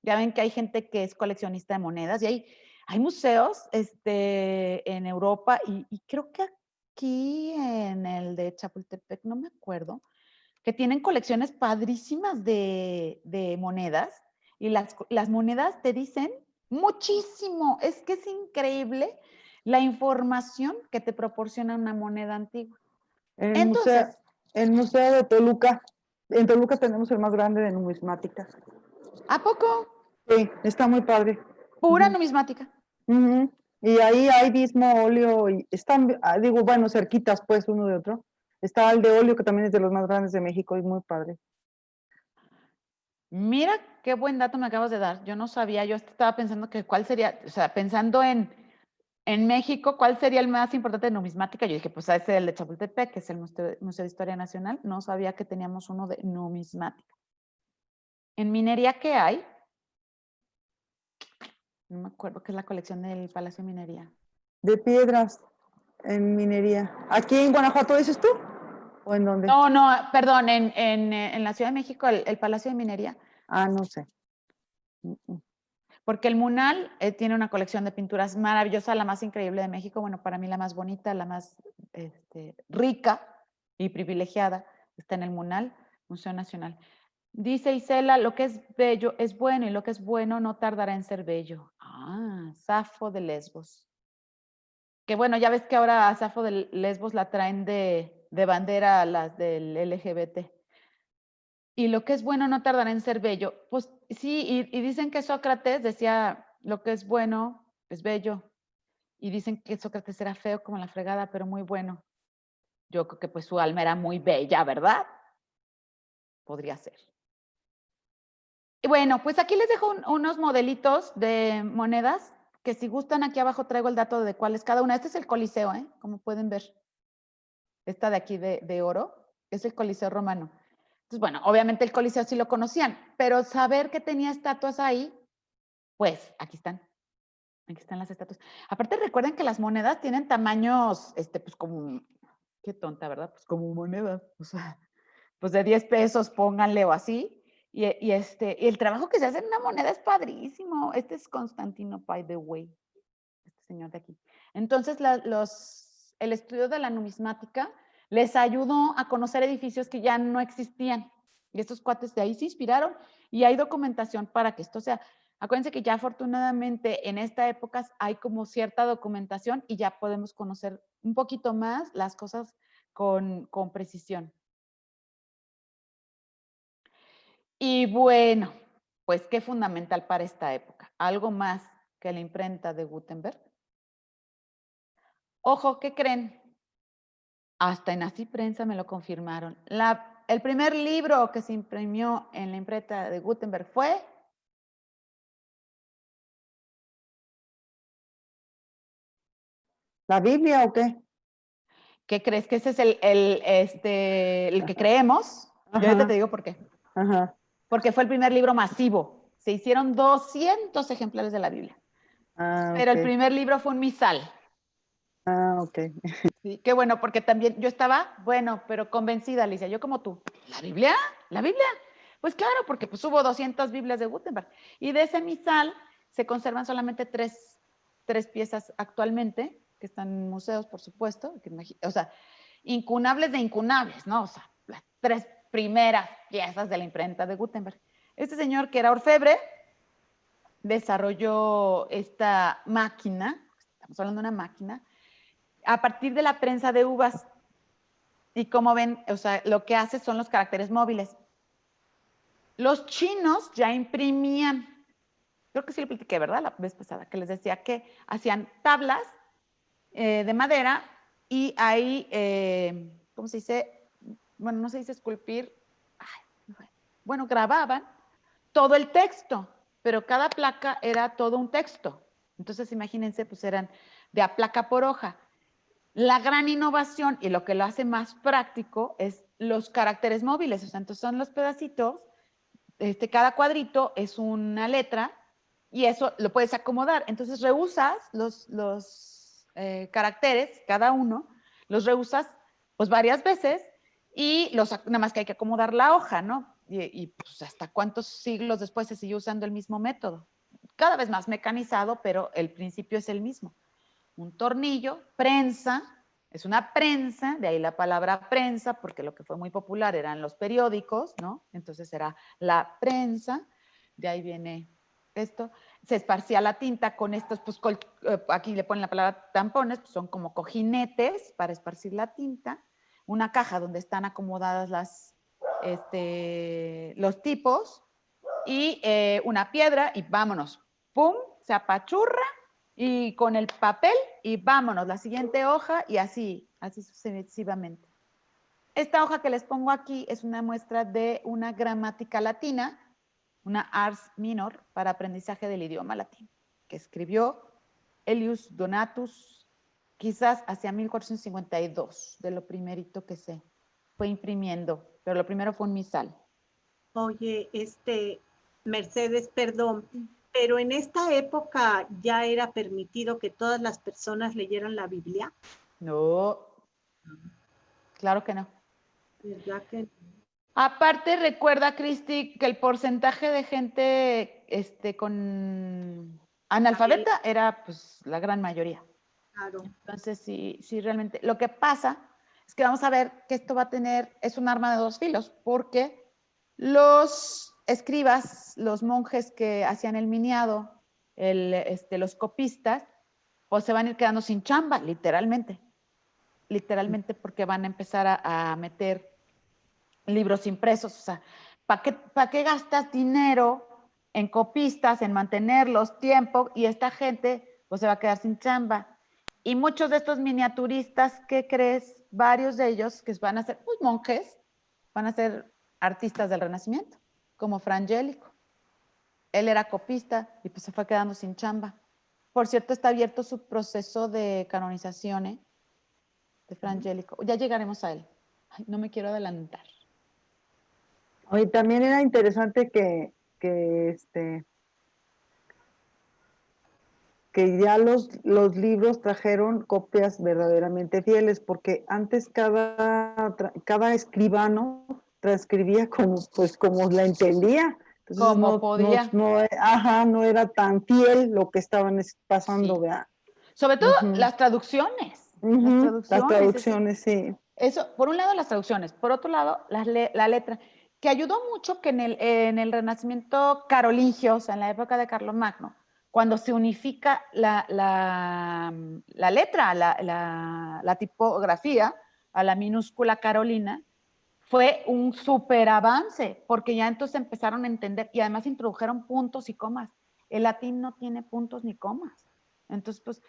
Ya ven que hay gente que es coleccionista de monedas y hay museos en Europa y creo que aquí en el de Chapultepec, no me acuerdo, que tienen colecciones padrísimas de monedas y las monedas te dicen muchísimo. Es que es increíble la información que te proporciona una moneda antigua. El Museo de Toluca. En Toluca tenemos el más grande de numismática. ¿A poco? Sí, está muy padre. Pura numismática. Y ahí hay mismo óleo y están, bueno, cerquitas pues uno de otro. Está el de óleo que también es de los más grandes de México y muy padre. Mira qué buen dato me acabas de dar. Yo no sabía, yo estaba pensando que cuál sería, o sea, pensando en En México, ¿cuál sería el más importante de numismática? Yo dije, pues es el de Chapultepec, que es el Museo de Historia Nacional. No sabía que teníamos uno de numismática. En minería, ¿qué hay? No me acuerdo qué es la colección del Palacio de Minería. De piedras en minería. ¿Aquí en Guanajuato dices tú? ¿O en dónde? No, perdón, en la Ciudad de México, el Palacio de Minería. Ah, no sé. Porque el MUNAL tiene una colección de pinturas maravillosa, la más increíble de México, bueno, para mí la más bonita, la más rica y privilegiada, está en el MUNAL, Museo Nacional. Dice Isela, lo que es bello es bueno y lo que es bueno no tardará en ser bello. Ah, Safo de Lesbos. Que bueno, ya ves que ahora a Safo de Lesbos la traen de bandera a las del LGBT. Y lo que es bueno no tardará en ser bello. Pues sí, y dicen que Sócrates decía, lo que es bueno es bello. Y dicen que Sócrates era feo como la fregada, pero muy bueno. Yo creo que pues su alma era muy bella, ¿verdad? Podría ser. Y bueno, pues aquí les dejo unos modelitos de monedas, que si gustan aquí abajo traigo el dato de cuál es cada una. Este es el Coliseo, ¿eh? Como pueden ver. Esta de aquí de oro es el Coliseo romano. Entonces, bueno, obviamente el Coliseo sí lo conocían, pero saber que tenía estatuas ahí, pues aquí están. Aquí están las estatuas. Aparte, recuerden que las monedas tienen tamaños, pues como, qué tonta, ¿verdad? Pues como monedas. O sea, pues de 10 pesos, pónganle o así. Y el trabajo que se hace en una moneda es padrísimo. Este es Constantino, by the way. Este señor de aquí. Entonces, el estudio de la numismática les ayudó a conocer edificios que ya no existían. Y estos cuates de ahí se inspiraron y hay documentación para que esto sea. Acuérdense que ya afortunadamente en esta época hay como cierta documentación y ya podemos conocer un poquito más las cosas con precisión. Y bueno, pues qué fundamental para esta época. Algo más que la imprenta de Gutenberg. Ojo, ¿qué creen? Hasta en Así Prensa me lo confirmaron. El primer libro que se imprimió en la imprenta de Gutenberg fue ¿La Biblia o qué? ¿qué crees? Que ese es el que creemos. Y ahorita te digo por qué. Ajá. Porque fue el primer libro masivo. Se hicieron 200 ejemplares de la Biblia. Ah, Pero el ok. primer libro fue un misal. Ah, ok. Sí, qué bueno, porque también yo estaba, bueno, pero convencida, Alicia, yo como tú. ¿La Biblia? ¿La Biblia? Pues claro, porque pues hubo 200 Biblias de Gutenberg. Y de ese misal se conservan solamente tres piezas actualmente, que están en museos, por supuesto. O sea, incunables de incunables, ¿no? O sea, las 3 primeras piezas de la imprenta de Gutenberg. Este señor, que era orfebre, desarrolló esta máquina, estamos hablando de una máquina, a partir de la prensa de uvas. Y como ven, o sea, lo que hace son los caracteres móviles. Los chinos ya imprimían, creo que sí lo platiqué, ¿verdad? La vez pasada, que les decía que hacían tablas de madera y ahí, ¿cómo se dice? Bueno, no se dice esculpir, bueno, grababan todo el texto, pero cada placa era todo un texto. Entonces, imagínense, pues eran de a placa por hoja. La gran innovación y lo que lo hace más práctico es los caracteres móviles. O sea, entonces son los pedacitos, cada cuadrito es una letra y eso lo puedes acomodar. Entonces reusas los caracteres, cada uno, los reusas pues varias veces y nada más que hay que acomodar la hoja, ¿no? Y pues hasta cuántos siglos después se sigue usando el mismo método. Cada vez más mecanizado, pero el principio es el mismo. Un tornillo, prensa, es una prensa, de ahí la palabra prensa, porque lo que fue muy popular eran los periódicos, ¿no? Entonces era la prensa, de ahí viene esto. Se esparcía la tinta con estos, pues aquí le ponen la palabra tampones, pues son como cojinetes para esparcir la tinta. Una caja donde están acomodadas los tipos y una piedra y vámonos. ¡Pum! Se apachurra y con el papel y vámonos, la siguiente hoja y así sucesivamente. Esta hoja que les pongo aquí es una muestra de una gramática latina, una ars minor para aprendizaje del idioma latín, que escribió Elius Donatus, quizás hacia 1452, de lo primerito que se fue imprimiendo, pero lo primero fue un misal. Oye, Mercedes, perdón, pero en esta época ya era permitido que todas las personas leyeran la Biblia. No, claro que no. ¿Verdad que? Aparte, recuerda, Cristi, que el porcentaje de gente con analfabeta era pues la gran mayoría. Claro. Entonces, sí, realmente. Lo que pasa es que vamos a ver que esto va a tener, es un arma de dos filos, porque los escribas, los monjes que hacían el miniado, los copistas, pues se van a ir quedando sin chamba, literalmente porque van a empezar a meter libros impresos. O sea, ¿para qué gastas dinero en copistas, en mantenerlos tiempo? Y esta gente pues se va a quedar sin chamba. Y muchos de estos miniaturistas, ¿qué crees? Varios de ellos que van a ser pues, monjes, van a ser artistas del Renacimiento, como Fra Angelico. Él era copista y pues se fue quedando sin chamba. Por cierto, está abierto su proceso de canonización, de Fra Angelico. Ya llegaremos a él. Ay, no me quiero adelantar. Oye, también era interesante que ya los libros trajeron copias verdaderamente fieles, porque antes cada escribano transcribía como la entendía. Entonces Como podía. no era tan fiel lo que estaban pasando, Sí. ¿verdad? Sobre todo las traducciones. Las traducciones, sí. Eso, por un lado las traducciones, por otro lado la letra, que ayudó mucho que en el Renacimiento carolingio, o sea, en la época de Carlomagno, cuando se unifica la letra, la tipografía a la minúscula carolina, fue un súper avance, porque ya entonces empezaron a entender y además introdujeron puntos y comas. El latín no tiene puntos ni comas. Entonces, pues,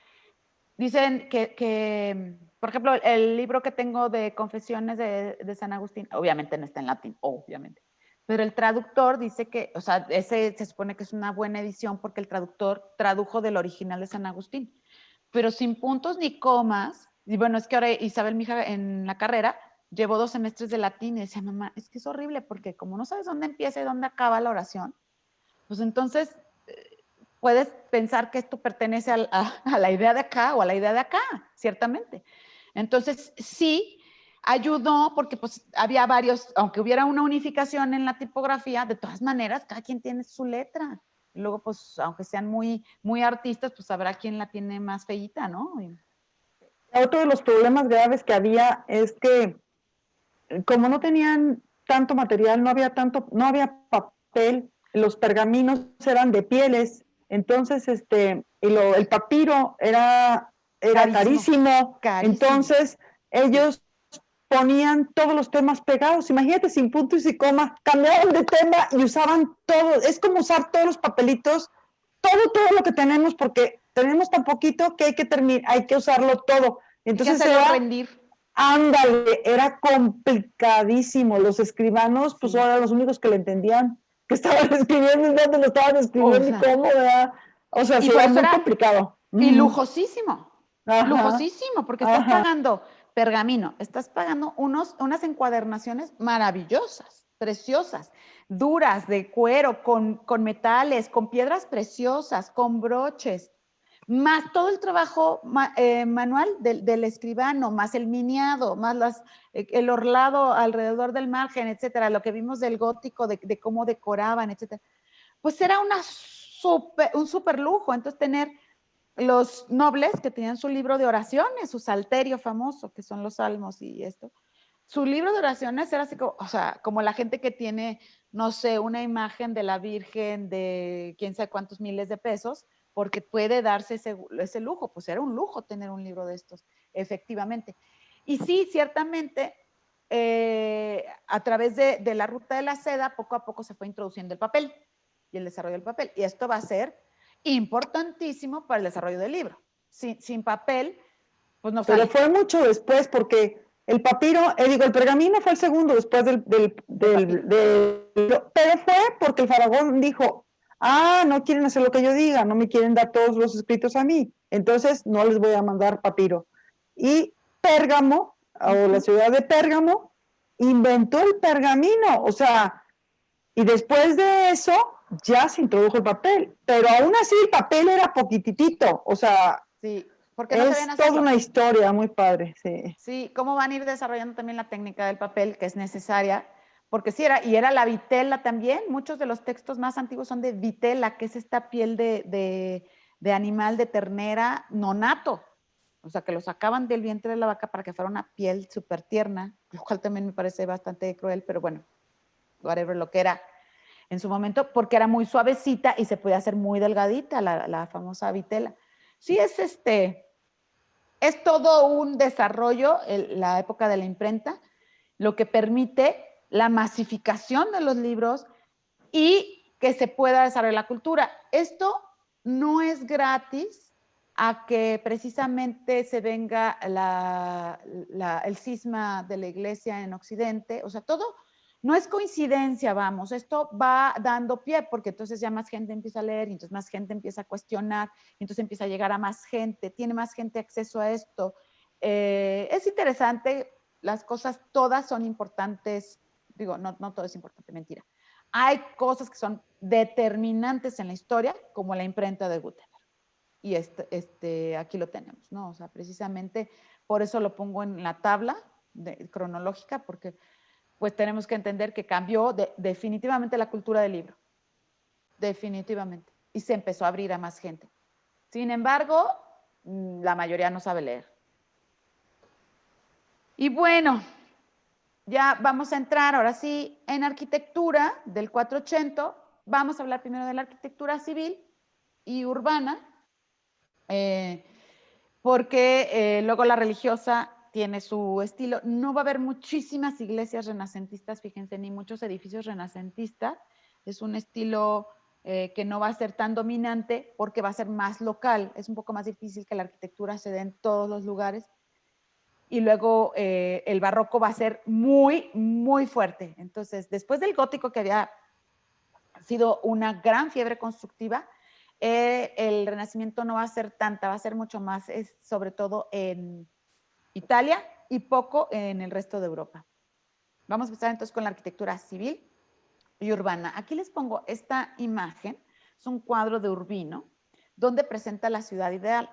dicen que, por ejemplo, el libro que tengo de confesiones de San Agustín, obviamente no está en latín, obviamente, pero el traductor dice que, o sea, ese se supone que es una buena edición porque el traductor tradujo del original de San Agustín, pero sin puntos ni comas. Y bueno, es que ahora Isabel, mi hija, en la carrera, llevó 2 semestres de latín y decía, mamá, es que es horrible porque como no sabes dónde empieza y dónde acaba la oración, pues entonces puedes pensar que esto pertenece a la idea de acá o a la idea de acá, ciertamente. Entonces, sí, ayudó porque pues había varios, aunque hubiera una unificación en la tipografía, de todas maneras, cada quien tiene su letra. Y luego, pues, aunque sean muy, muy artistas, pues habrá quien la tiene más feíta, ¿no? Otro de los problemas graves que había es que como no tenían tanto material, no había papel, los pergaminos eran de pieles, entonces el papiro era carísimo. Entonces ellos ponían todos los temas pegados, imagínate, sin punto y sin coma, cambiaban de tema y usaban todo, es como usar todos los papelitos, todo lo que tenemos, porque tenemos tan poquito que hay que usarlo todo. Entonces se va a rendir. Ándale, era complicadísimo. Los escribanos, pues eran los únicos que le entendían que estaban escribiendo y dónde lo estaban escribiendo y cómo, ¿verdad? O sea, sí, era muy complicado. Y lujosísimo. Ajá. Lujosísimo, porque estás pagando pergamino, estás pagando unas encuadernaciones maravillosas, preciosas, duras, de cuero, con metales, con piedras preciosas, con broches, más todo el trabajo manual del escribano, más el miniado, más el orlado alrededor del margen, etcétera, lo que vimos del gótico, de cómo decoraban, etcétera. Pues era un súper lujo. Entonces, tener los nobles que tenían su libro de oraciones, su salterio famoso, que son los salmos y esto, su libro de oraciones era así como, o sea, como la gente que tiene, no sé, una imagen de la Virgen de quién sabe cuántos miles de pesos, porque puede darse ese lujo. Pues era un lujo tener un libro de estos, efectivamente. Y sí, ciertamente, a través de la ruta de la seda, poco a poco se fue introduciendo el papel y el desarrollo del papel. Y esto va a ser importantísimo para el desarrollo del libro. Sin papel, pues no sale. Pero fue mucho después, porque el papiro, el pergamino fue el segundo después pero fue porque el faraón dijo, no quieren hacer lo que yo diga, no me quieren dar todos los escritos a mí. Entonces no les voy a mandar papiro. Y Pérgamo, o la ciudad de Pérgamo, inventó el pergamino, o sea, y después de eso ya se introdujo el papel, pero aún así el papel era poquititito, o sea, Sí, porque no sabían es toda hacerlo. una historia muy padre, sí. Sí, cómo van a ir desarrollando también la técnica del papel, que es necesaria, porque sí era, y era la vitela también, muchos de los textos más antiguos son de vitela, que es esta piel de animal, de ternera, nonato, o sea, que lo sacaban del vientre de la vaca para que fuera una piel súper tierna, lo cual también me parece bastante cruel, pero bueno, whatever lo que era en su momento, porque era muy suavecita y se podía hacer muy delgadita, la famosa vitela. Sí, es todo un desarrollo, la época de la imprenta, lo que permite la masificación de los libros y que se pueda desarrollar la cultura. Esto no es gratis a que precisamente se venga el cisma de la iglesia en Occidente, o sea, todo no es coincidencia, vamos, esto va dando pie porque entonces ya más gente empieza a leer y entonces más gente empieza a cuestionar y entonces empieza a llegar a más gente, tiene más gente acceso a esto. Es interesante, las cosas todas son importantes, digo, no todo es importante, mentira. Hay cosas que son determinantes en la historia, como la imprenta de Gutenberg. Y aquí lo tenemos, ¿no? O sea, precisamente por eso lo pongo en la tabla cronológica, porque pues tenemos que entender que cambió definitivamente la cultura del libro. Definitivamente. Y se empezó a abrir a más gente. Sin embargo, la mayoría no sabe leer. Y bueno, ya vamos a entrar ahora sí en arquitectura del 480. Vamos a hablar primero de la arquitectura civil y urbana, porque luego la religiosa tiene su estilo. No va a haber muchísimas iglesias renacentistas, fíjense, ni muchos edificios renacentistas. Es un estilo que no va a ser tan dominante porque va a ser más local. Es un poco más difícil que la arquitectura se dé en todos los lugares. Y luego el barroco va a ser muy, muy fuerte. Entonces, después del gótico, que había sido una gran fiebre constructiva, el Renacimiento no va a ser tanta, va a ser mucho más, sobre todo en Italia y poco en el resto de Europa. Vamos a empezar entonces con la arquitectura civil y urbana. Aquí les pongo esta imagen, es un cuadro de Urbino, donde presenta la ciudad ideal.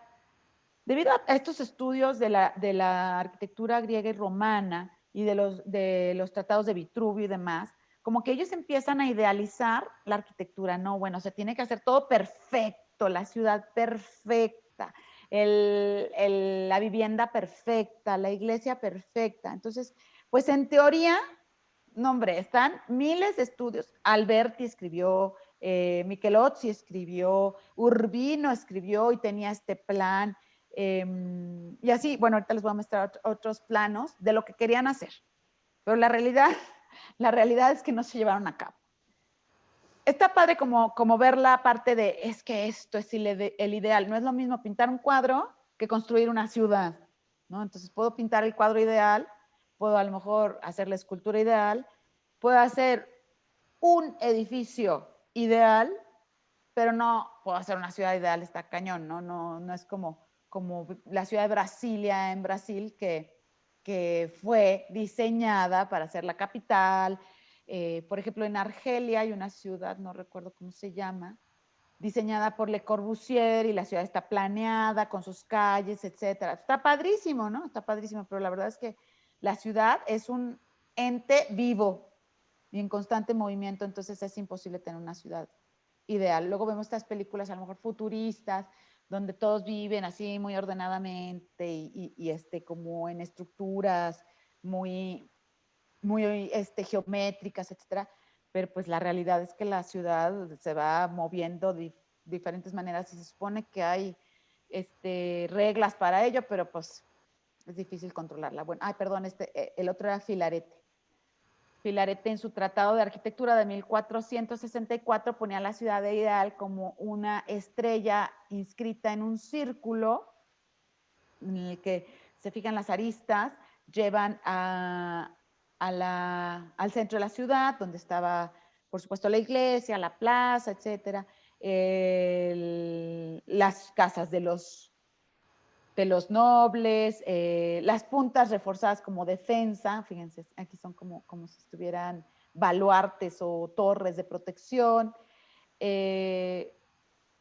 Debido a estos estudios de la arquitectura griega y romana y de los tratados de Vitruvio y demás, como que ellos empiezan a idealizar la arquitectura, ¿no? Bueno, se tiene que hacer todo perfecto, la ciudad perfecta, la vivienda perfecta, la iglesia perfecta. Entonces, pues en teoría, no hombre, están miles de estudios. Alberti escribió, Michelozzi escribió, Urbino escribió y tenía este plan. Y así, bueno, ahorita les voy a mostrar otros planos de lo que querían hacer. Pero la realidad es que no se llevaron a cabo. Está padre como ver la parte de, es que esto es el ideal. No es lo mismo pintar un cuadro que construir una ciudad, ¿no? Entonces puedo pintar el cuadro ideal, puedo a lo mejor hacer la escultura ideal, puedo hacer un edificio ideal, pero no puedo hacer una ciudad ideal, está cañón, ¿no? No es como la ciudad de Brasilia en Brasil, que fue diseñada para ser la capital. Por ejemplo, en Argelia hay una ciudad, no recuerdo cómo se llama, diseñada por Le Corbusier y la ciudad está planeada con sus calles, etcétera. Está padrísimo, ¿no? Está padrísimo, pero la verdad es que la ciudad es un ente vivo y en constante movimiento, entonces es imposible tener una ciudad ideal. Luego vemos estas películas a lo mejor futuristas, donde todos viven así muy ordenadamente y como en estructuras muy, muy geométricas, etcétera. Pero pues la realidad es que la ciudad se va moviendo de diferentes maneras y se supone que hay reglas para ello, pero pues es difícil controlarla. Bueno, perdón, el otro era Filarete. Filarete en su Tratado de Arquitectura de 1464 ponía la ciudad ideal como una estrella inscrita en un círculo en el que se fijan las aristas, llevan al centro de la ciudad, donde estaba, por supuesto, la iglesia, la plaza, etcétera, las casas de los de los nobles, las puntas reforzadas como defensa, fíjense, aquí son como si estuvieran baluartes o torres de protección.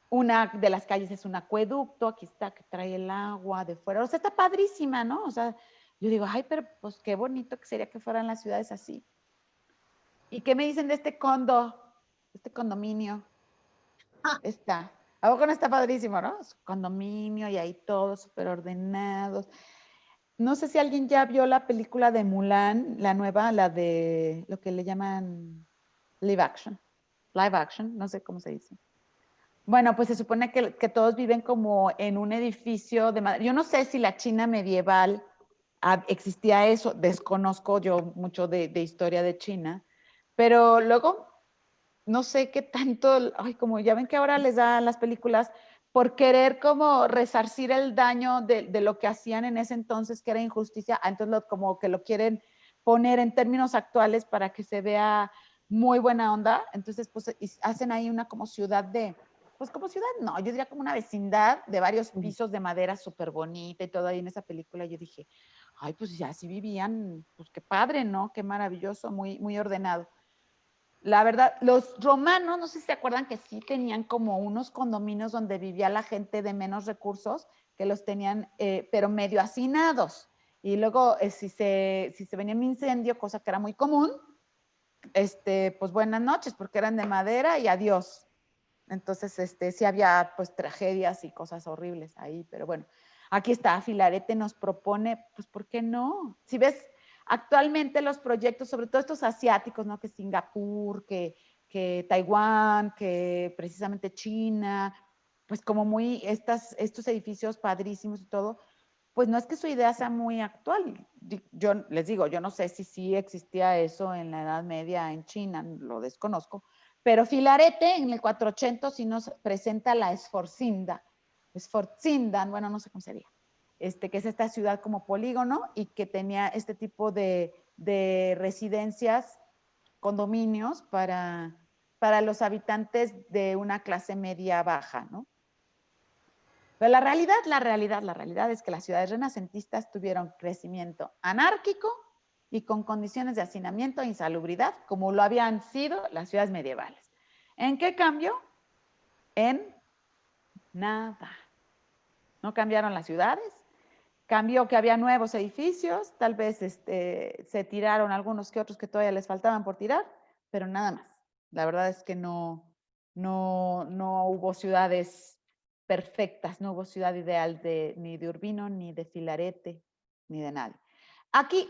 Una de las calles es un acueducto, aquí está, que trae el agua de fuera. O sea, está padrísima, ¿no? O sea, yo digo, ay, pero pues qué bonito que sería que fueran las ciudades así. ¿Y qué me dicen de este condominio? Está. ¿A poco no está padrísimo, no? Su condominio y ahí todos súper ordenados. No sé si alguien ya vio la película de Mulan, la nueva, la de lo que le llaman live action, no sé cómo se dice. Bueno, pues se supone que todos viven como en un edificio de madera. Yo no sé si la China medieval existía eso, desconozco yo mucho de historia de China, pero luego no sé qué tanto, ay, como ya ven que ahora les dan las películas por querer como resarcir el daño de lo que hacían en ese entonces, que era injusticia, entonces como que lo quieren poner en términos actuales para que se vea muy buena onda, entonces pues hacen ahí una como ciudad pues como ciudad, no, yo diría como una vecindad de varios pisos de madera súper bonita y todo ahí en esa película. Yo dije, ay, pues ya así vivían, pues qué padre, ¿no? Qué maravilloso, muy, muy ordenado. La verdad, los romanos, no sé si se acuerdan que sí tenían como unos condominios donde vivía la gente de menos recursos, que los tenían, pero medio hacinados. Y luego, si se venía un incendio, cosa que era muy común, pues buenas noches, porque eran de madera y adiós. Entonces, sí había pues tragedias y cosas horribles ahí, pero bueno, aquí está, Filarete nos propone, pues, ¿por qué no? Si ves, actualmente los proyectos, sobre todo estos asiáticos, ¿no? Que Singapur, que Taiwán, que precisamente China, pues como muy, estos edificios padrísimos y todo, pues no es que su idea sea muy actual. Yo les digo, yo no sé si sí existía eso en la Edad Media en China, lo desconozco, pero Filarete en el 480 sí nos presenta la Esforcinda, bueno, no sé cómo sería, que es esta ciudad como polígono y que tenía este tipo de residencias, condominios para los habitantes de una clase media baja, ¿no? Pero la realidad es que las ciudades renacentistas tuvieron crecimiento anárquico y con condiciones de hacinamiento e insalubridad, como lo habían sido las ciudades medievales. ¿En qué cambió? En nada. No cambiaron las ciudades, cambió que había nuevos edificios, tal vez se tiraron algunos que otros que todavía les faltaban por tirar, pero nada más. La verdad es que no hubo ciudades perfectas, no hubo ciudad ideal ni de Urbino, ni de Filarete, ni de nadie. Aquí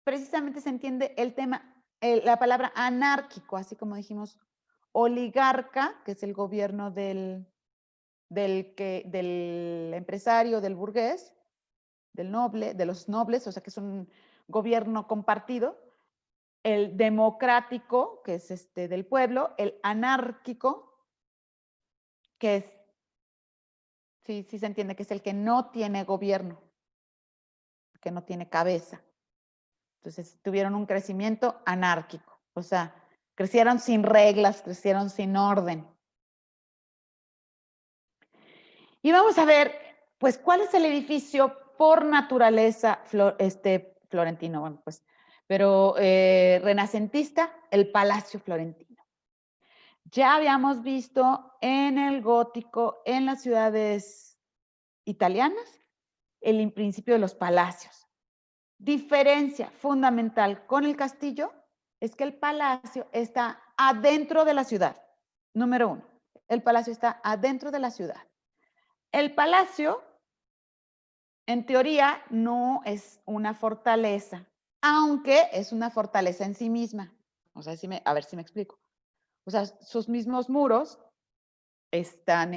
precisamente se entiende el tema, la palabra anárquico, así como dijimos, oligarca, que es el gobierno del empresario, del burgués, del noble, de los nobles, o sea que es un gobierno compartido, el democrático, que es del pueblo, el anárquico, que es, sí se entiende, que es el que no tiene gobierno, que no tiene cabeza. Entonces tuvieron un crecimiento anárquico, o sea, crecieron sin reglas, crecieron sin orden. Y vamos a ver, pues, ¿cuál es el edificio por naturaleza florentino? Bueno, pues, pero renacentista, el Palacio Florentino. Ya habíamos visto en el gótico, en las ciudades italianas, el principio de los palacios. Diferencia fundamental con el castillo es que el palacio está adentro de la ciudad. Número uno, el palacio está adentro de la ciudad. El palacio, en teoría, no es una fortaleza, aunque es una fortaleza en sí misma. O sea, a ver si me explico. O sea, sus mismos muros están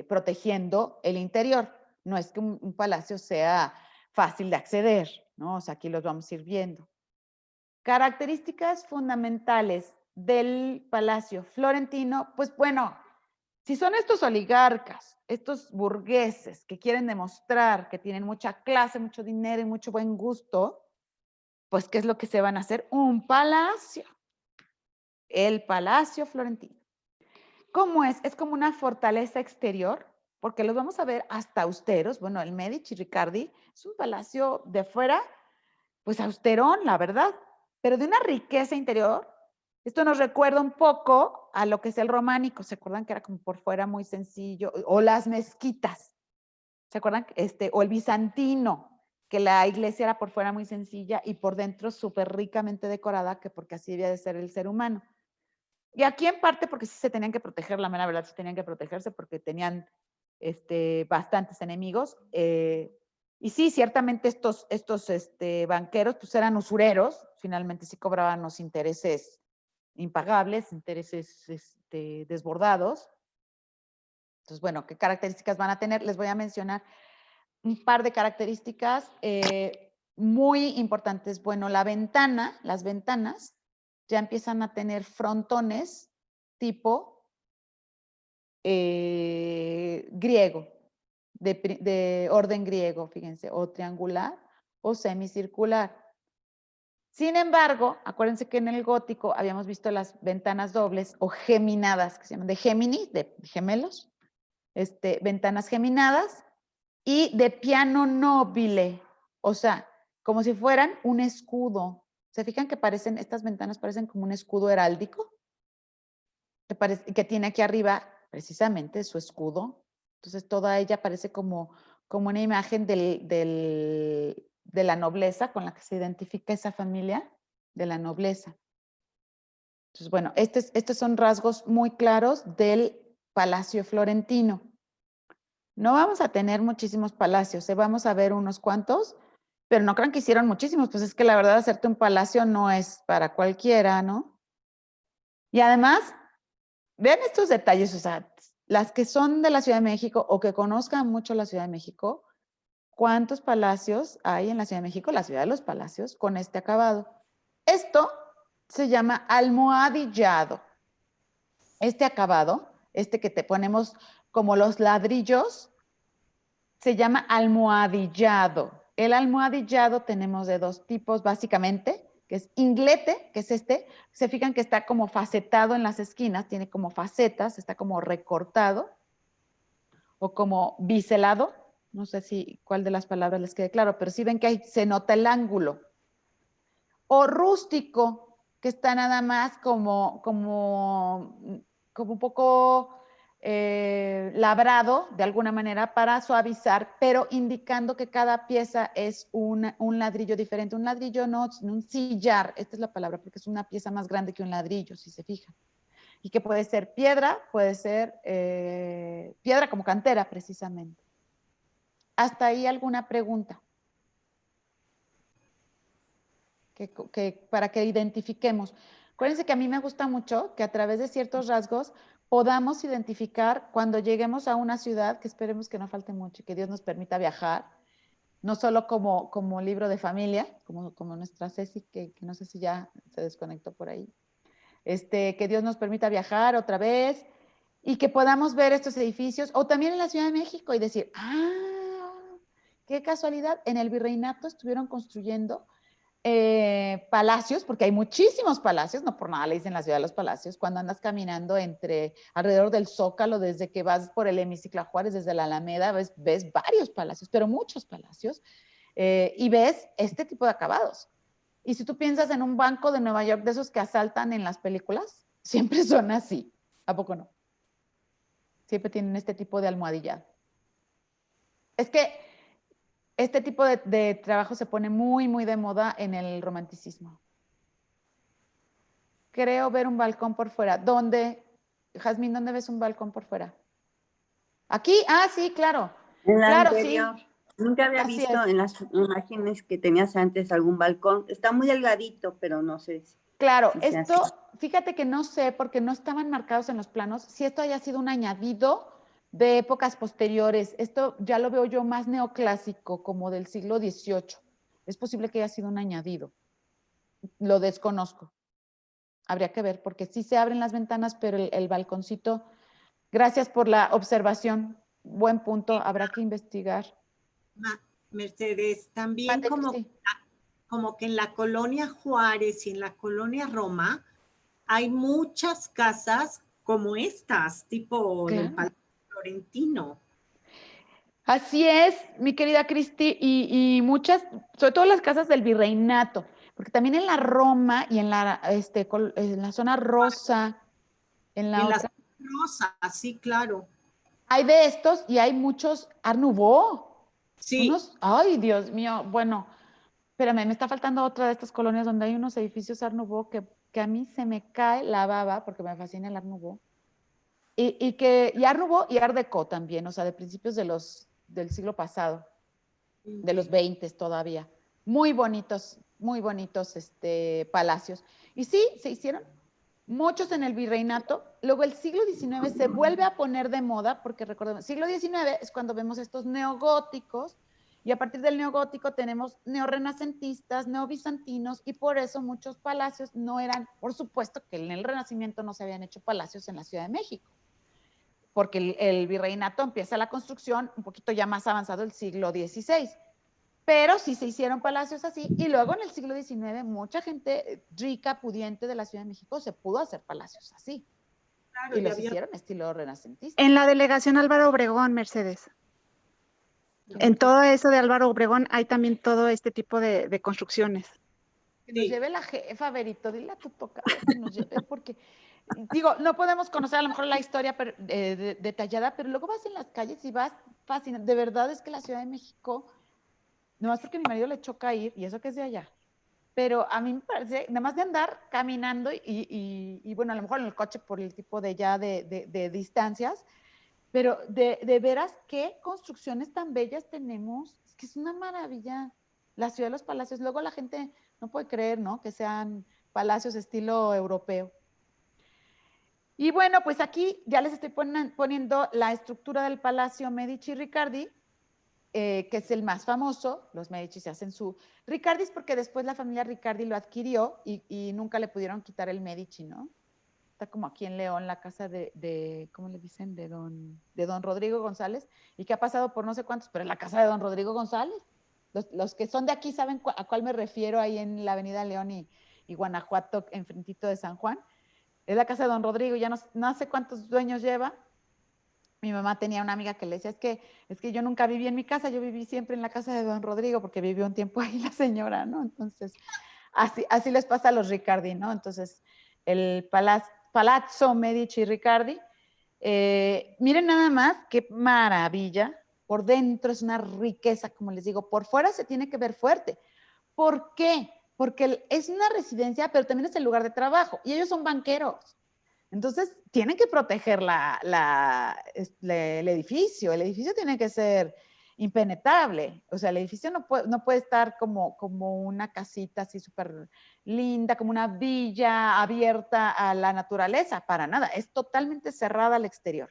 protegiendo el interior. No es que un palacio sea fácil de acceder, ¿no? O sea, aquí los vamos a ir viendo. Características fundamentales del Palacio Florentino, pues bueno, si son estos oligarcas, estos burgueses que quieren demostrar que tienen mucha clase, mucho dinero y mucho buen gusto, pues ¿qué es lo que se van a hacer? Un palacio. El Palacio Florentino. ¿Cómo es? Es como una fortaleza exterior porque los vamos a ver hasta austeros. Bueno, el Medici Riccardi es un palacio de fuera, pues austerón, la verdad, pero de una riqueza interior. Esto nos recuerda un poco a lo que es el románico. ¿Se acuerdan que era como por fuera muy sencillo? O las mezquitas. ¿Se acuerdan? O el bizantino, que la iglesia era por fuera muy sencilla y por dentro súper ricamente decorada, que porque así debía de ser el ser humano. Y aquí en parte porque sí se tenían que proteger, la mera verdad, sí tenían que protegerse porque tenían bastantes enemigos. Y sí, ciertamente estos banqueros pues eran usureros, finalmente sí cobraban los intereses impagables, intereses desbordados. Entonces, bueno, ¿qué características van a tener? Les voy a mencionar un par de características muy importantes. Bueno, las ventanas ya empiezan a tener frontones tipo griego, de orden griego, fíjense, o triangular o semicircular. Sin embargo, acuérdense que en el gótico habíamos visto las ventanas dobles o geminadas, que se llaman de Géminis, de gemelos, ventanas geminadas, y de piano nobile, o sea, como si fueran un escudo. ¿Se fijan que estas ventanas parecen como un escudo heráldico? Que tiene aquí arriba precisamente su escudo. Entonces toda ella parece como una imagen de la nobleza con la que se identifica esa familia, de la nobleza. Entonces, bueno, estos son rasgos muy claros del Palacio Florentino. No vamos a tener muchísimos palacios, vamos a ver unos cuantos, pero no crean que hicieron muchísimos, pues es que la verdad hacerte un palacio no es para cualquiera, ¿no? Y además, vean estos detalles, o sea, las que son de la Ciudad de México o que conozcan mucho la Ciudad de México, ¿cuántos palacios hay en la Ciudad de México? La ciudad de los palacios con este acabado. Esto se llama almohadillado. Este acabado, que te ponemos como los ladrillos, se llama almohadillado. El almohadillado tenemos de dos tipos, básicamente, que es inglete, que es se fijan que está como facetado en las esquinas, tiene como facetas, está como recortado, o como biselado, no sé si cuál de las palabras les quede claro, pero sí ven que ahí se nota el ángulo. O rústico, que está nada más como un poco labrado de alguna manera para suavizar, pero indicando que cada pieza es un ladrillo diferente. Un ladrillo no, un sillar, esta es la palabra, porque es una pieza más grande que un ladrillo, si se fijan. Y que puede ser piedra, puede ser piedra como cantera, precisamente. ¿Hasta ahí alguna pregunta? Para que identifiquemos. Acuérdense que a mí me gusta mucho que a través de ciertos rasgos podamos identificar cuando lleguemos a una ciudad, que esperemos que no falte mucho y que Dios nos permita viajar, no solo como libro de familia, como nuestra Ceci, que no sé si ya se desconectó por ahí, que Dios nos permita viajar otra vez y que podamos ver estos edificios, o también en la Ciudad de México y decir, qué casualidad, en el virreinato estuvieron construyendo palacios, porque hay muchísimos palacios, no por nada le dicen la ciudad de los palacios, cuando andas caminando alrededor del Zócalo, desde que vas por el Hemiciclo a Juárez, desde la Alameda, ves varios palacios, pero muchos palacios, y ves este tipo de acabados. Y si tú piensas en un banco de Nueva York, de esos que asaltan en las películas, siempre son así, ¿a poco no? Siempre tienen este tipo de almohadillado. Es que este tipo de trabajo se pone muy, muy de moda en el romanticismo. Creo ver un balcón por fuera. ¿Dónde, Jazmín, dónde ves un balcón por fuera? ¿Aquí? Sí, claro. En la Claro, anterior, sí. nunca había Así visto es. en las imágenes que tenías antes algún balcón. Está muy delgadito, pero no sé Claro, si se hace. fíjate que no sé, porque no estaban marcados en los planos, si esto haya sido un añadido de épocas posteriores. Esto ya lo veo yo más neoclásico, como del siglo XVIII. Es posible que haya sido un añadido. Lo desconozco. Habría que ver, porque sí se abren las ventanas, pero el balconcito, gracias por la observación, buen punto, habrá que investigar. Mercedes, también como que en la colonia Juárez y en la colonia Roma hay muchas casas como estas, tipo del Palacio Florentino. Así es, mi querida Cristi, y muchas, sobre todo las casas del virreinato, porque también en la Roma y en en la zona rosa, en la En las otra, rosas, sí, claro. hay de estos y hay muchos Art Nouveau. Sí, Ay, Dios mío, bueno, espérame, me está faltando otra de estas colonias donde hay unos edificios Art Nouveau que a mí se me cae la baba porque me fascina el Art Nouveau. Y Art Nouveau y Art Deco también, o sea, de principios del siglo pasado, de los 20 todavía. Muy bonitos palacios. Y sí, se hicieron muchos en el virreinato. Luego el siglo XIX se vuelve a poner de moda, porque recordemos, siglo XIX es cuando vemos estos neogóticos, y a partir del neogótico tenemos neorrenacentistas, neobizantinos, y por eso muchos palacios no eran, por supuesto que en el Renacimiento no se habían hecho palacios en la Ciudad de México, porque el virreinato empieza la construcción un poquito ya más avanzado el siglo XVI. Pero sí se hicieron palacios así, y luego en el siglo XIX mucha gente rica, pudiente de la Ciudad de México se pudo hacer palacios así, claro, y y los había hicieron estilo renacentista. En la delegación Álvaro Obregón, Mercedes. En todo eso de Álvaro Obregón hay también todo este tipo de construcciones. Que nos sí, lleve la jefa, Verito, dile a tu tocaya que nos lleve, porque, digo, no podemos conocer a lo mejor la historia detallada, pero luego vas en las calles y vas fascinante. De verdad es que la Ciudad de México, nomás porque a mi marido le choca ir, y eso que es de allá, pero a mí me parece, nada más de andar caminando y bueno, a lo mejor en el coche por el tipo de distancias, pero de veras qué construcciones tan bellas tenemos, es que es una maravilla la ciudad de los palacios. Luego la gente no puede creer, ¿no?, que sean palacios estilo europeo. Y bueno, pues aquí ya les estoy poniendo la estructura del Palacio Medici Riccardi, que es el más famoso. Los Medici se hacen su Riccardi, es porque después la familia Riccardi lo adquirió y nunca le pudieron quitar el Medici, ¿no? Está como aquí en León, la casa ¿cómo le dicen? De don Rodrigo González, y que ha pasado por no sé cuántos, pero es la casa de don Rodrigo González. Los que son de aquí saben a cuál me refiero, ahí en la avenida León y Guanajuato, enfrentito de San Juan. Es la casa de don Rodrigo, ya no sé cuántos dueños lleva. Mi mamá tenía una amiga que le decía, es que yo nunca viví en mi casa, yo viví siempre en la casa de don Rodrigo, porque vivió un tiempo ahí la señora, ¿no? Entonces, así les pasa a los Riccardi, ¿no? Entonces, el Palazzo Medici Riccardi, miren nada más qué maravilla. Por dentro es una riqueza, como les digo, por fuera se tiene que ver fuerte. ¿Por qué? Porque es una residencia, pero también es el lugar de trabajo, y ellos son banqueros. Entonces, tienen que proteger el edificio. El edificio tiene que ser impenetrable. O sea, el edificio no puede estar como una casita así súper linda, como una villa abierta a la naturaleza. Para nada. Es totalmente cerrada al exterior.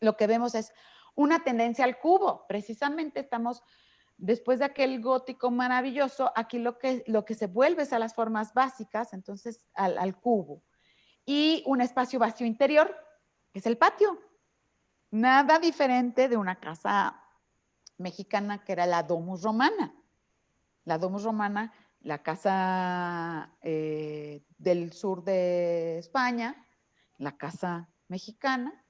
Lo que vemos es una tendencia al cubo. Precisamente estamos, después de aquel gótico maravilloso, aquí lo que se vuelve es a las formas básicas, entonces al cubo. Y un espacio vacío interior, que es el patio. Nada diferente de una casa mexicana que era la Domus Romana. La Domus Romana, la casa del sur de España, la casa mexicana,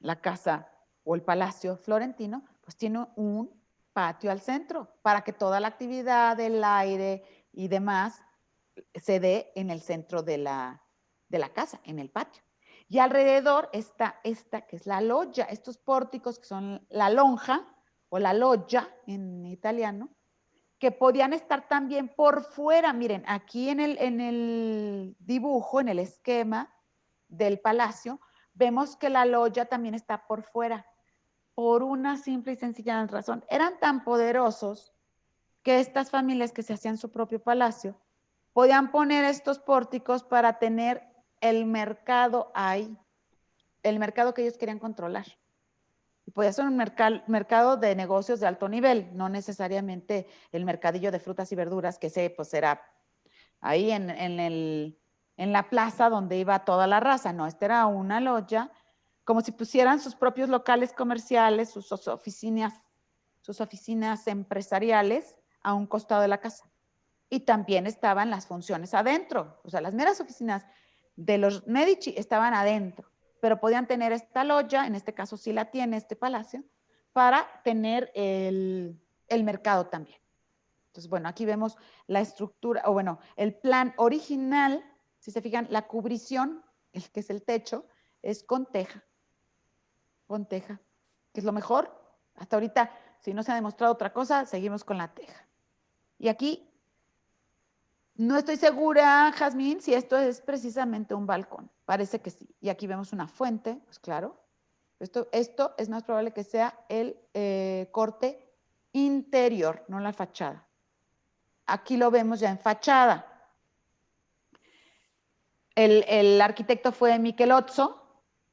la casa o el palacio florentino, pues tiene un patio al centro para que toda la actividad del aire y demás se dé en el centro de la casa, en el patio. Y alrededor está esta que es la loggia, estos pórticos que son la lonja o la loggia en italiano, que podían estar también por fuera. Miren, aquí en el dibujo, en el esquema del palacio, vemos que la loggia también está por fuera, por una simple y sencilla razón. Eran tan poderosos que estas familias que se hacían su propio palacio podían poner estos pórticos para tener el mercado ahí, el mercado que ellos querían controlar. Y podía ser un mercado de negocios de alto nivel, no necesariamente el mercadillo de frutas y verduras, que pues era ahí en la plaza donde iba toda la raza. No, esta era una loggia, como si pusieran sus propios locales comerciales, sus oficinas empresariales a un costado de la casa. Y también estaban las funciones adentro, o sea, las meras oficinas de los Medici estaban adentro, pero podían tener esta loggia, en este caso sí la tiene este palacio, para tener el mercado también. Entonces, bueno, aquí vemos la estructura, o bueno, el plan original, si se fijan, la cubrición, que es el techo, es con teja, que es lo mejor. Hasta ahorita, si no se ha demostrado otra cosa, seguimos con la teja. Y aquí, no estoy segura, Jazmín, si esto es precisamente un balcón. Parece que sí. Y aquí vemos una fuente, pues claro. Esto es más probable que sea el corte interior, no la fachada. Aquí lo vemos ya en fachada. El arquitecto fue Michelozzo,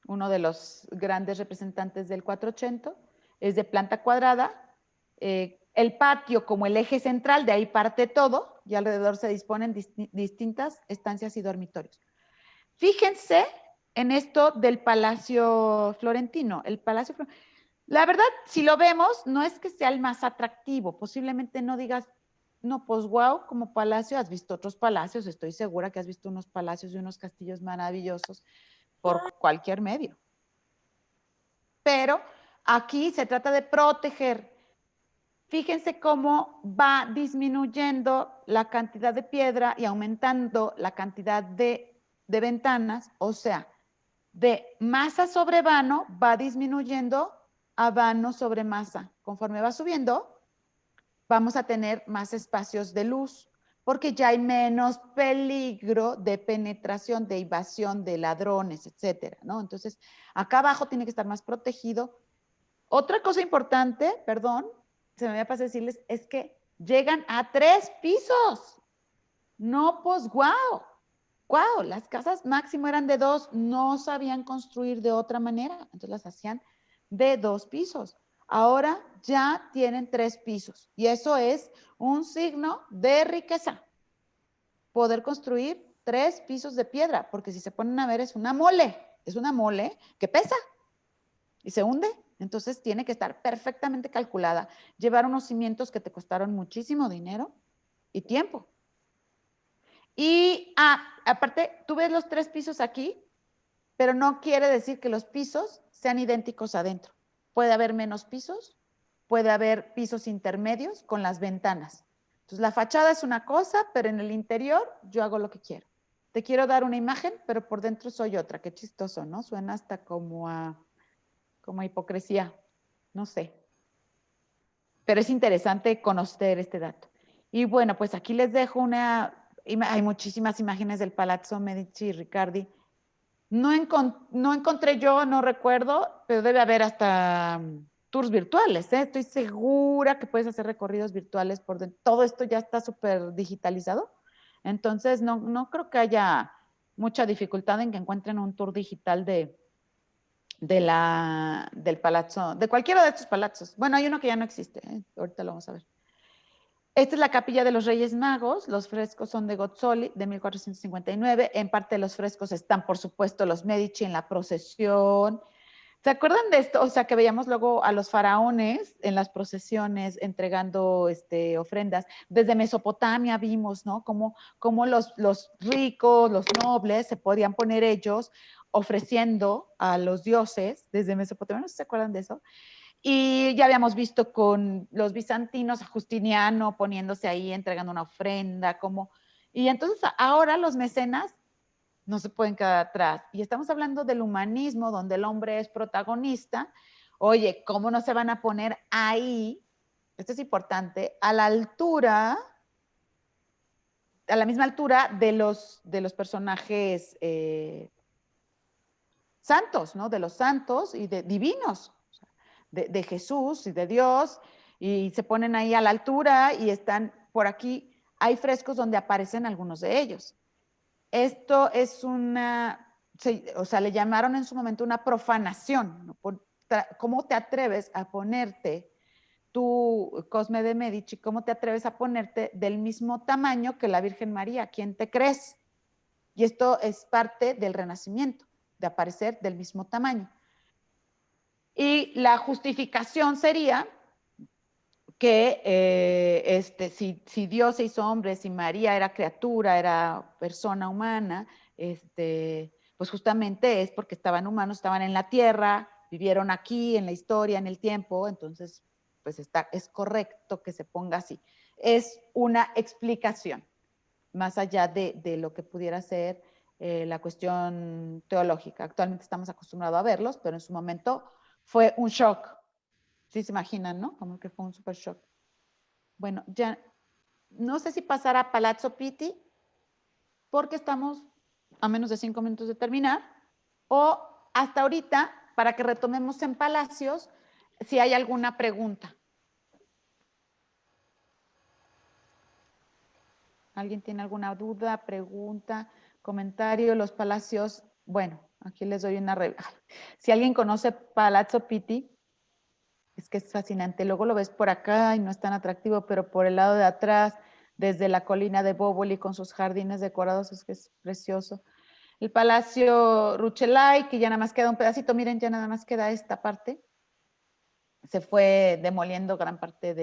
uno de los grandes representantes del 480, es de planta cuadrada. El patio como el eje central, de ahí parte todo, y alrededor se disponen distintas estancias y dormitorios. Fíjense en esto del Palacio Florentino. La verdad, si lo vemos, no es que sea el más atractivo, posiblemente no digas, no, pues wow, como palacio, has visto otros palacios, estoy segura que has visto unos palacios y unos castillos maravillosos por cualquier medio. Pero aquí se trata de proteger. Fíjense cómo va disminuyendo la cantidad de piedra y aumentando la cantidad de ventanas, o sea, de masa sobre vano va disminuyendo a vano sobre masa. Conforme va subiendo, vamos a tener más espacios de luz, porque ya hay menos peligro de penetración, de invasión, de ladrones, etcétera, ¿no? Entonces, acá abajo tiene que estar más protegido. Otra cosa importante, perdón, se me había pasado decirles, es que llegan a 3 pisos. No, pues, guau. Guau, las casas máximo eran de 2, no sabían construir de otra manera, entonces las hacían de 2 pisos. Ahora ya tienen 3 pisos y eso es un signo de riqueza. Poder construir 3 pisos de piedra, porque si se ponen a ver es una mole que pesa y se hunde. Entonces tiene que estar perfectamente calculada. Llevar unos cimientos que te costaron muchísimo dinero y tiempo. Y aparte, tú ves los 3 pisos aquí, pero no quiere decir que los pisos sean idénticos adentro. Puede haber menos pisos, puede haber pisos intermedios con las ventanas. Entonces, la fachada es una cosa, pero en el interior yo hago lo que quiero. Te quiero dar una imagen, pero por dentro soy otra. Qué chistoso, ¿no? Suena hasta como a hipocresía. No sé. Pero es interesante conocer este dato. Y bueno, pues aquí les dejo hay muchísimas imágenes del Palazzo Medici Riccardi. No encontré yo, no recuerdo, pero debe haber hasta tours virtuales, ¿eh? Estoy segura que puedes hacer recorridos virtuales por dentro. Todo esto ya está súper digitalizado. Entonces, no creo que haya mucha dificultad en que encuentren un tour digital del palazzo, de cualquiera de estos palazos. Bueno, hay uno que ya no existe, ¿eh? Ahorita lo vamos a ver. Esta es la capilla de los Reyes Magos. Los frescos son de Gozzoli, de 1459. En parte de los frescos están, por supuesto, los Medici en la procesión. ¿Se acuerdan de esto? O sea, que veíamos luego a los faraones en las procesiones entregando ofrendas. Desde Mesopotamia vimos, ¿no? Cómo los ricos, los nobles, se podían poner ellos ofreciendo a los dioses desde Mesopotamia. ¿No se acuerdan de eso? Y ya habíamos visto con los bizantinos a Justiniano poniéndose ahí, entregando una ofrenda, y entonces ahora los mecenas no se pueden quedar atrás. Y estamos hablando del humanismo, donde el hombre es protagonista. Oye, ¿cómo no se van a poner ahí? Esto es importante, a la misma altura de los personajes santos, ¿no? De los santos y de divinos. De Jesús y de Dios, y se ponen ahí a la altura y están por aquí. Hay frescos donde aparecen algunos de ellos. Esto es le llamaron en su momento una profanación, ¿no? ¿Cómo te atreves a ponerte tú, Cosme de Medici, cómo te atreves a ponerte del mismo tamaño que la Virgen María? ¿Quién te crees? Y esto es parte del Renacimiento, de aparecer del mismo tamaño. Y la justificación sería que si Dios se hizo hombre, si María era criatura, era persona humana, pues justamente es porque estaban humanos, estaban en la tierra, vivieron aquí en la historia, en el tiempo, entonces pues es correcto que se ponga así. Es una explicación, más allá de lo que pudiera ser la cuestión teológica. Actualmente estamos acostumbrados a verlos, pero en su momento fue un shock. Sí se imaginan, ¿no? Como que fue un super shock. Bueno, ya no sé si pasar a Palazzo Pitti, porque estamos a menos de 5 minutos de terminar, o hasta ahorita, para que retomemos en Palacios, si hay alguna pregunta. ¿Alguien tiene alguna duda, pregunta, comentario? Los Palacios, bueno, aquí les doy una revista. Si alguien conoce Palazzo Pitti, es que es fascinante. Luego lo ves por acá y no es tan atractivo, pero por el lado de atrás, desde la colina de Boboli con sus jardines decorados, es que es precioso. El Palacio Rucellai, que ya nada más queda un pedacito, miren, ya nada más queda esta parte. Se fue demoliendo gran parte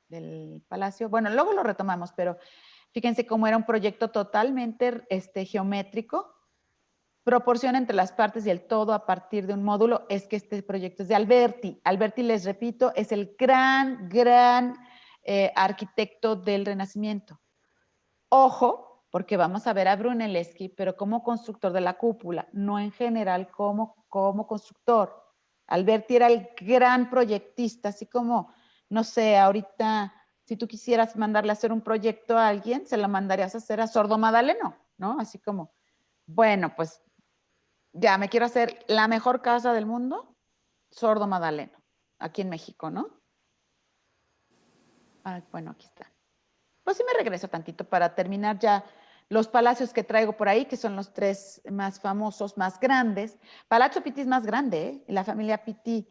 del palacio. Bueno, luego lo retomamos, pero fíjense cómo era un proyecto totalmente geométrico. Proporción entre las partes y el todo a partir de un módulo es que este proyecto es de Alberti. Alberti, les repito, es el gran arquitecto del Renacimiento. Ojo, porque vamos a ver a Brunelleschi, pero como constructor de la cúpula, no en general como constructor. Alberti era el gran proyectista, así como, no sé, ahorita, si tú quisieras mandarle a hacer un proyecto a alguien, se lo mandarías a hacer a Sordo Madaleno, ¿no? Así como, bueno, pues ya me quiero hacer la mejor casa del mundo, Sordo Madaleno, aquí en México, ¿no? Ah, bueno, aquí está. Pues sí me regreso tantito para terminar ya los palacios que traigo por ahí, que son los 3 más famosos, más grandes. Palazzo Pitti es más grande, ¿eh? La familia Pitti.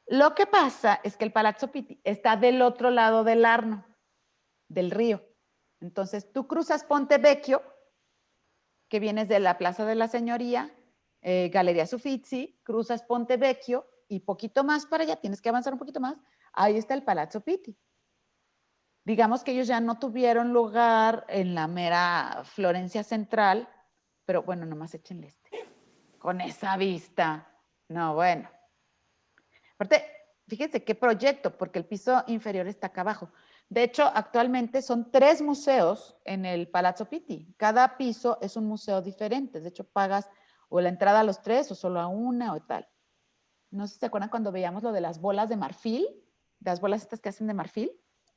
Lo que pasa es que el Palazzo Pitti está del otro lado del Arno, del río. Entonces tú cruzas Ponte Vecchio, que vienes de la Plaza de la Señoría, Galería Uffizi, cruzas Ponte Vecchio y poquito más para allá, tienes que avanzar un poquito más, ahí está el Palazzo Pitti. Digamos que ellos ya no tuvieron lugar en la mera Florencia Central, pero bueno, nomás échenle con esa vista. No, bueno. Aparte, fíjense qué proyecto, porque el piso inferior está acá abajo. De hecho, actualmente son 3 museos en el Palazzo Pitti. Cada piso es un museo diferente. De hecho, pagas o la entrada a los 3 o solo a una o tal. No sé si se acuerdan cuando veíamos lo de las bolas de marfil, las bolas estas que hacen de marfil.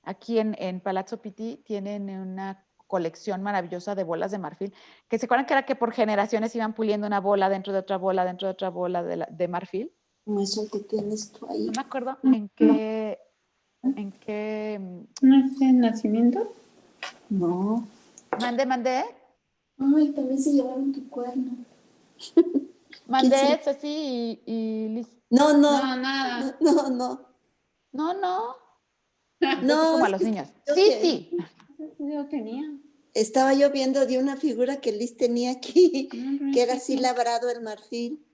Aquí en Palazzo Pitti tienen una colección maravillosa de bolas de marfil, que se acuerdan que era que por generaciones iban puliendo una bola dentro de otra bola, dentro de otra bola de marfil. Como eso que tienes tú ahí. No me acuerdo en qué... ¿No es el nacimiento? No. Mandé. Ay, también se llevaron tu cuerno. Mandé, Ceci y Liz. No, No, nada. no. No. No, Como a es los que niños. yo Sí. Yo tenía. estaba yo viendo de una figura que Liz tenía aquí, que era así labrado el marfil.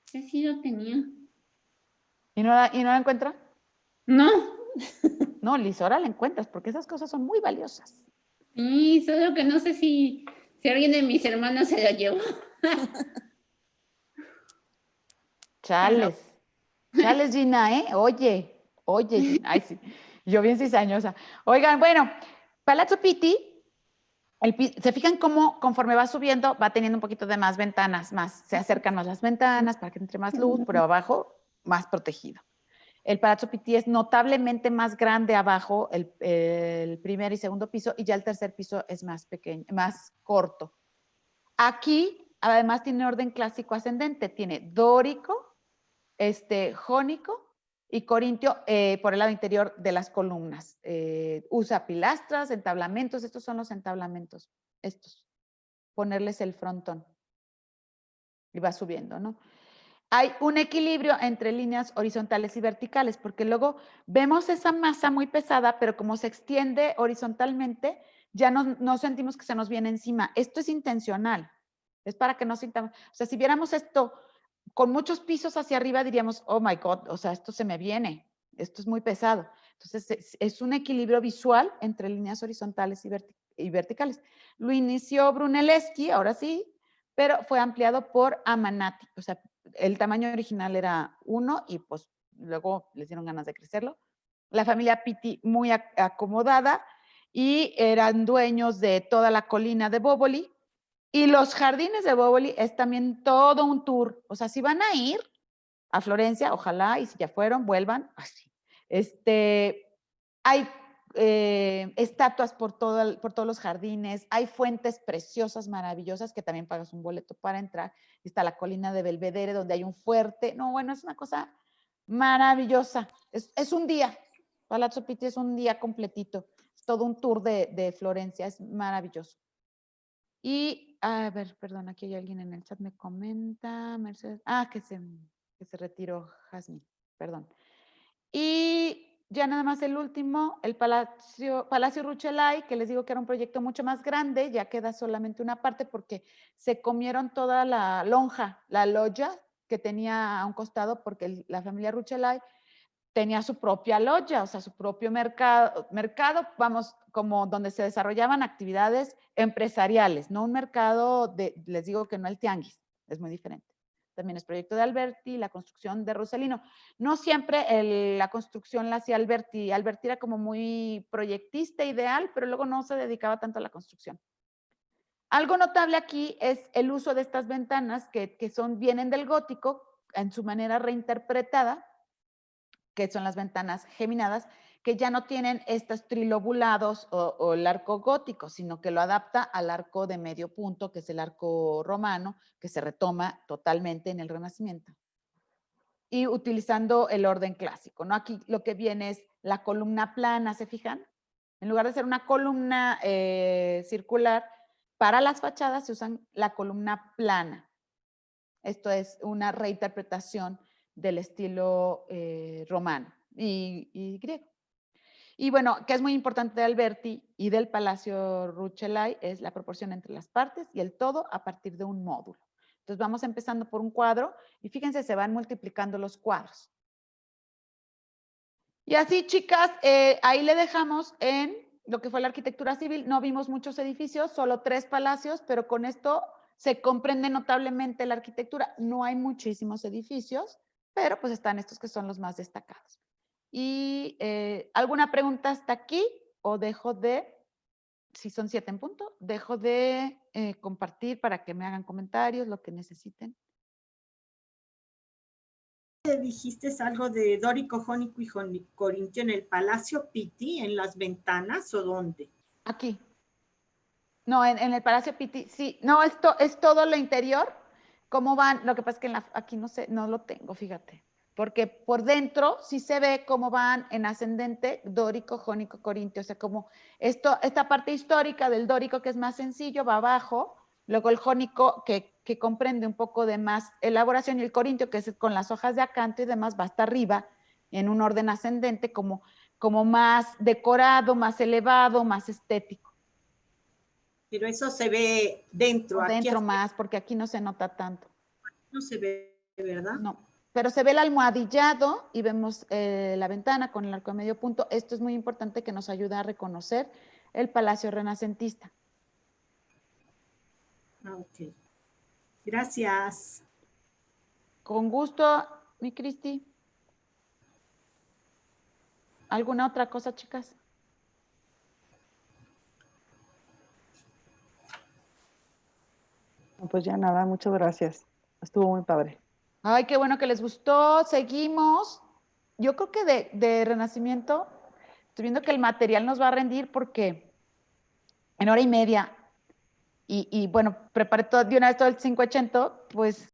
Sí, yo tenía. ¿Y no la encuentra? No. No, Liz, ahora la encuentras, porque esas cosas son muy valiosas. Sí, solo que no sé si alguien de mis hermanos se la llevó. Chales, Gina, ¿eh? Oye, Gina. Ay, sí, yo bien cizañosa. Oigan, bueno, Palazzo Pitti, se fijan cómo conforme va subiendo, va teniendo un poquito de más ventanas, se acercan más las ventanas para que entre más luz, pero abajo más protegido. El Palazzo Pitti es notablemente más grande abajo, el primer y segundo piso, y ya el tercer piso es más pequeño, más corto. Aquí, además, tiene orden clásico ascendente, tiene dórico, jónico y corintio por el lado interior de las columnas. Usa pilastras, entablamentos, estos son los entablamentos, estos. Ponerles el frontón. Y va subiendo, ¿no? Hay un equilibrio entre líneas horizontales y verticales, porque luego vemos esa masa muy pesada, pero como se extiende horizontalmente, ya no sentimos que se nos viene encima. Esto es intencional. Es para que no sintamos, o sea, si viéramos esto con muchos pisos hacia arriba, diríamos, oh my God, o sea, esto se me viene, esto es muy pesado. Entonces, es un equilibrio visual entre líneas horizontales y verticales. Lo inició Brunelleschi, ahora sí, pero fue ampliado por Amanati. O sea, el tamaño original era 1 y pues luego les dieron ganas de crecerlo. La familia Pitti muy acomodada y eran dueños de toda la colina de Bóboli. Y los jardines de Bóboli es también todo un tour. O sea, si van a ir a Florencia, ojalá, y si ya fueron, vuelvan. Así. Hay estatuas por todos los jardines, hay fuentes preciosas, maravillosas, que también pagas un boleto para entrar. Está la colina de Belvedere, donde hay un fuerte. No, bueno, es una cosa maravillosa. Es un día. Palazzo Pitti es un día completito. Es todo un tour de Florencia, es maravilloso. Y, a ver, perdón, aquí hay alguien en el chat, me comenta, Mercedes, que se retiró Jasmine, perdón. Y ya nada más el último, el Palacio Rucellai, que les digo que era un proyecto mucho más grande, ya queda solamente una parte porque se comieron toda la lonja, la loggia que tenía a un costado, porque la familia Rucellai tenía su propia loggia, o sea, su propio mercado, vamos, como donde se desarrollaban actividades empresariales, no un mercado les digo que no el tianguis, es muy diferente. También es proyecto de Alberti, la construcción de Rossellino. No siempre la construcción la hacía Alberti. Alberti era como muy proyectista, ideal, pero luego no se dedicaba tanto a la construcción. Algo notable aquí es el uso de estas ventanas que vienen del gótico en su manera reinterpretada, que son las ventanas geminadas, que ya no tienen estos trilobulados o el arco gótico, sino que lo adapta al arco de medio punto, que es el arco romano, que se retoma totalmente en el Renacimiento. Y utilizando el orden clásico, ¿no? Aquí lo que viene es la columna plana, ¿se fijan? En lugar de ser una columna circular, para las fachadas se usan la columna plana. Esto es una reinterpretación del estilo romano y griego. Y bueno, que es muy importante de Alberti y del Palacio Rucellai es la proporción entre las partes y el todo a partir de un módulo. Entonces vamos empezando por un cuadro y fíjense, se van multiplicando los cuadros. Y así, chicas, ahí le dejamos en lo que fue la arquitectura civil. No vimos muchos edificios, solo 3 palacios, pero con esto se comprende notablemente la arquitectura. No hay muchísimos edificios, pero pues están estos que son los más destacados. Y ¿alguna pregunta hasta aquí? O dejo de, si son 7 en punto, dejo de compartir para que me hagan comentarios, lo que necesiten. ¿Dijiste algo de dórico, jónico y corintio en el Palacio Pitti, en las ventanas o dónde? Aquí. No, en el Palacio Pitti, sí. No, esto es todo lo interior. ¿Cómo van? Lo que pasa es que aquí no sé, no lo tengo, fíjate. Porque por dentro sí se ve cómo van en ascendente dórico, jónico, corintio. O sea, como esta parte histórica del dórico, que es más sencillo, va abajo. Luego el jónico, que comprende un poco de más elaboración, y el corintio, que es con las hojas de acanto y demás, va hasta arriba en un orden ascendente, como más decorado, más elevado, más estético. Pero eso se ve dentro. Por dentro aquí más, porque aquí no se nota tanto. No se ve, ¿verdad? No, pero se ve el almohadillado y vemos la ventana con el arco de medio punto. Esto es muy importante, que nos ayuda a reconocer el palacio renacentista. Ok. Gracias. Con gusto, mi Cristi. ¿Alguna otra cosa, chicas? Pues ya nada, muchas gracias. Estuvo muy padre. Ay, qué bueno que les gustó. Seguimos. Yo creo que de Renacimiento, estoy viendo que el material nos va a rendir porque en hora y media, y bueno, preparé de una vez todo el 580, pues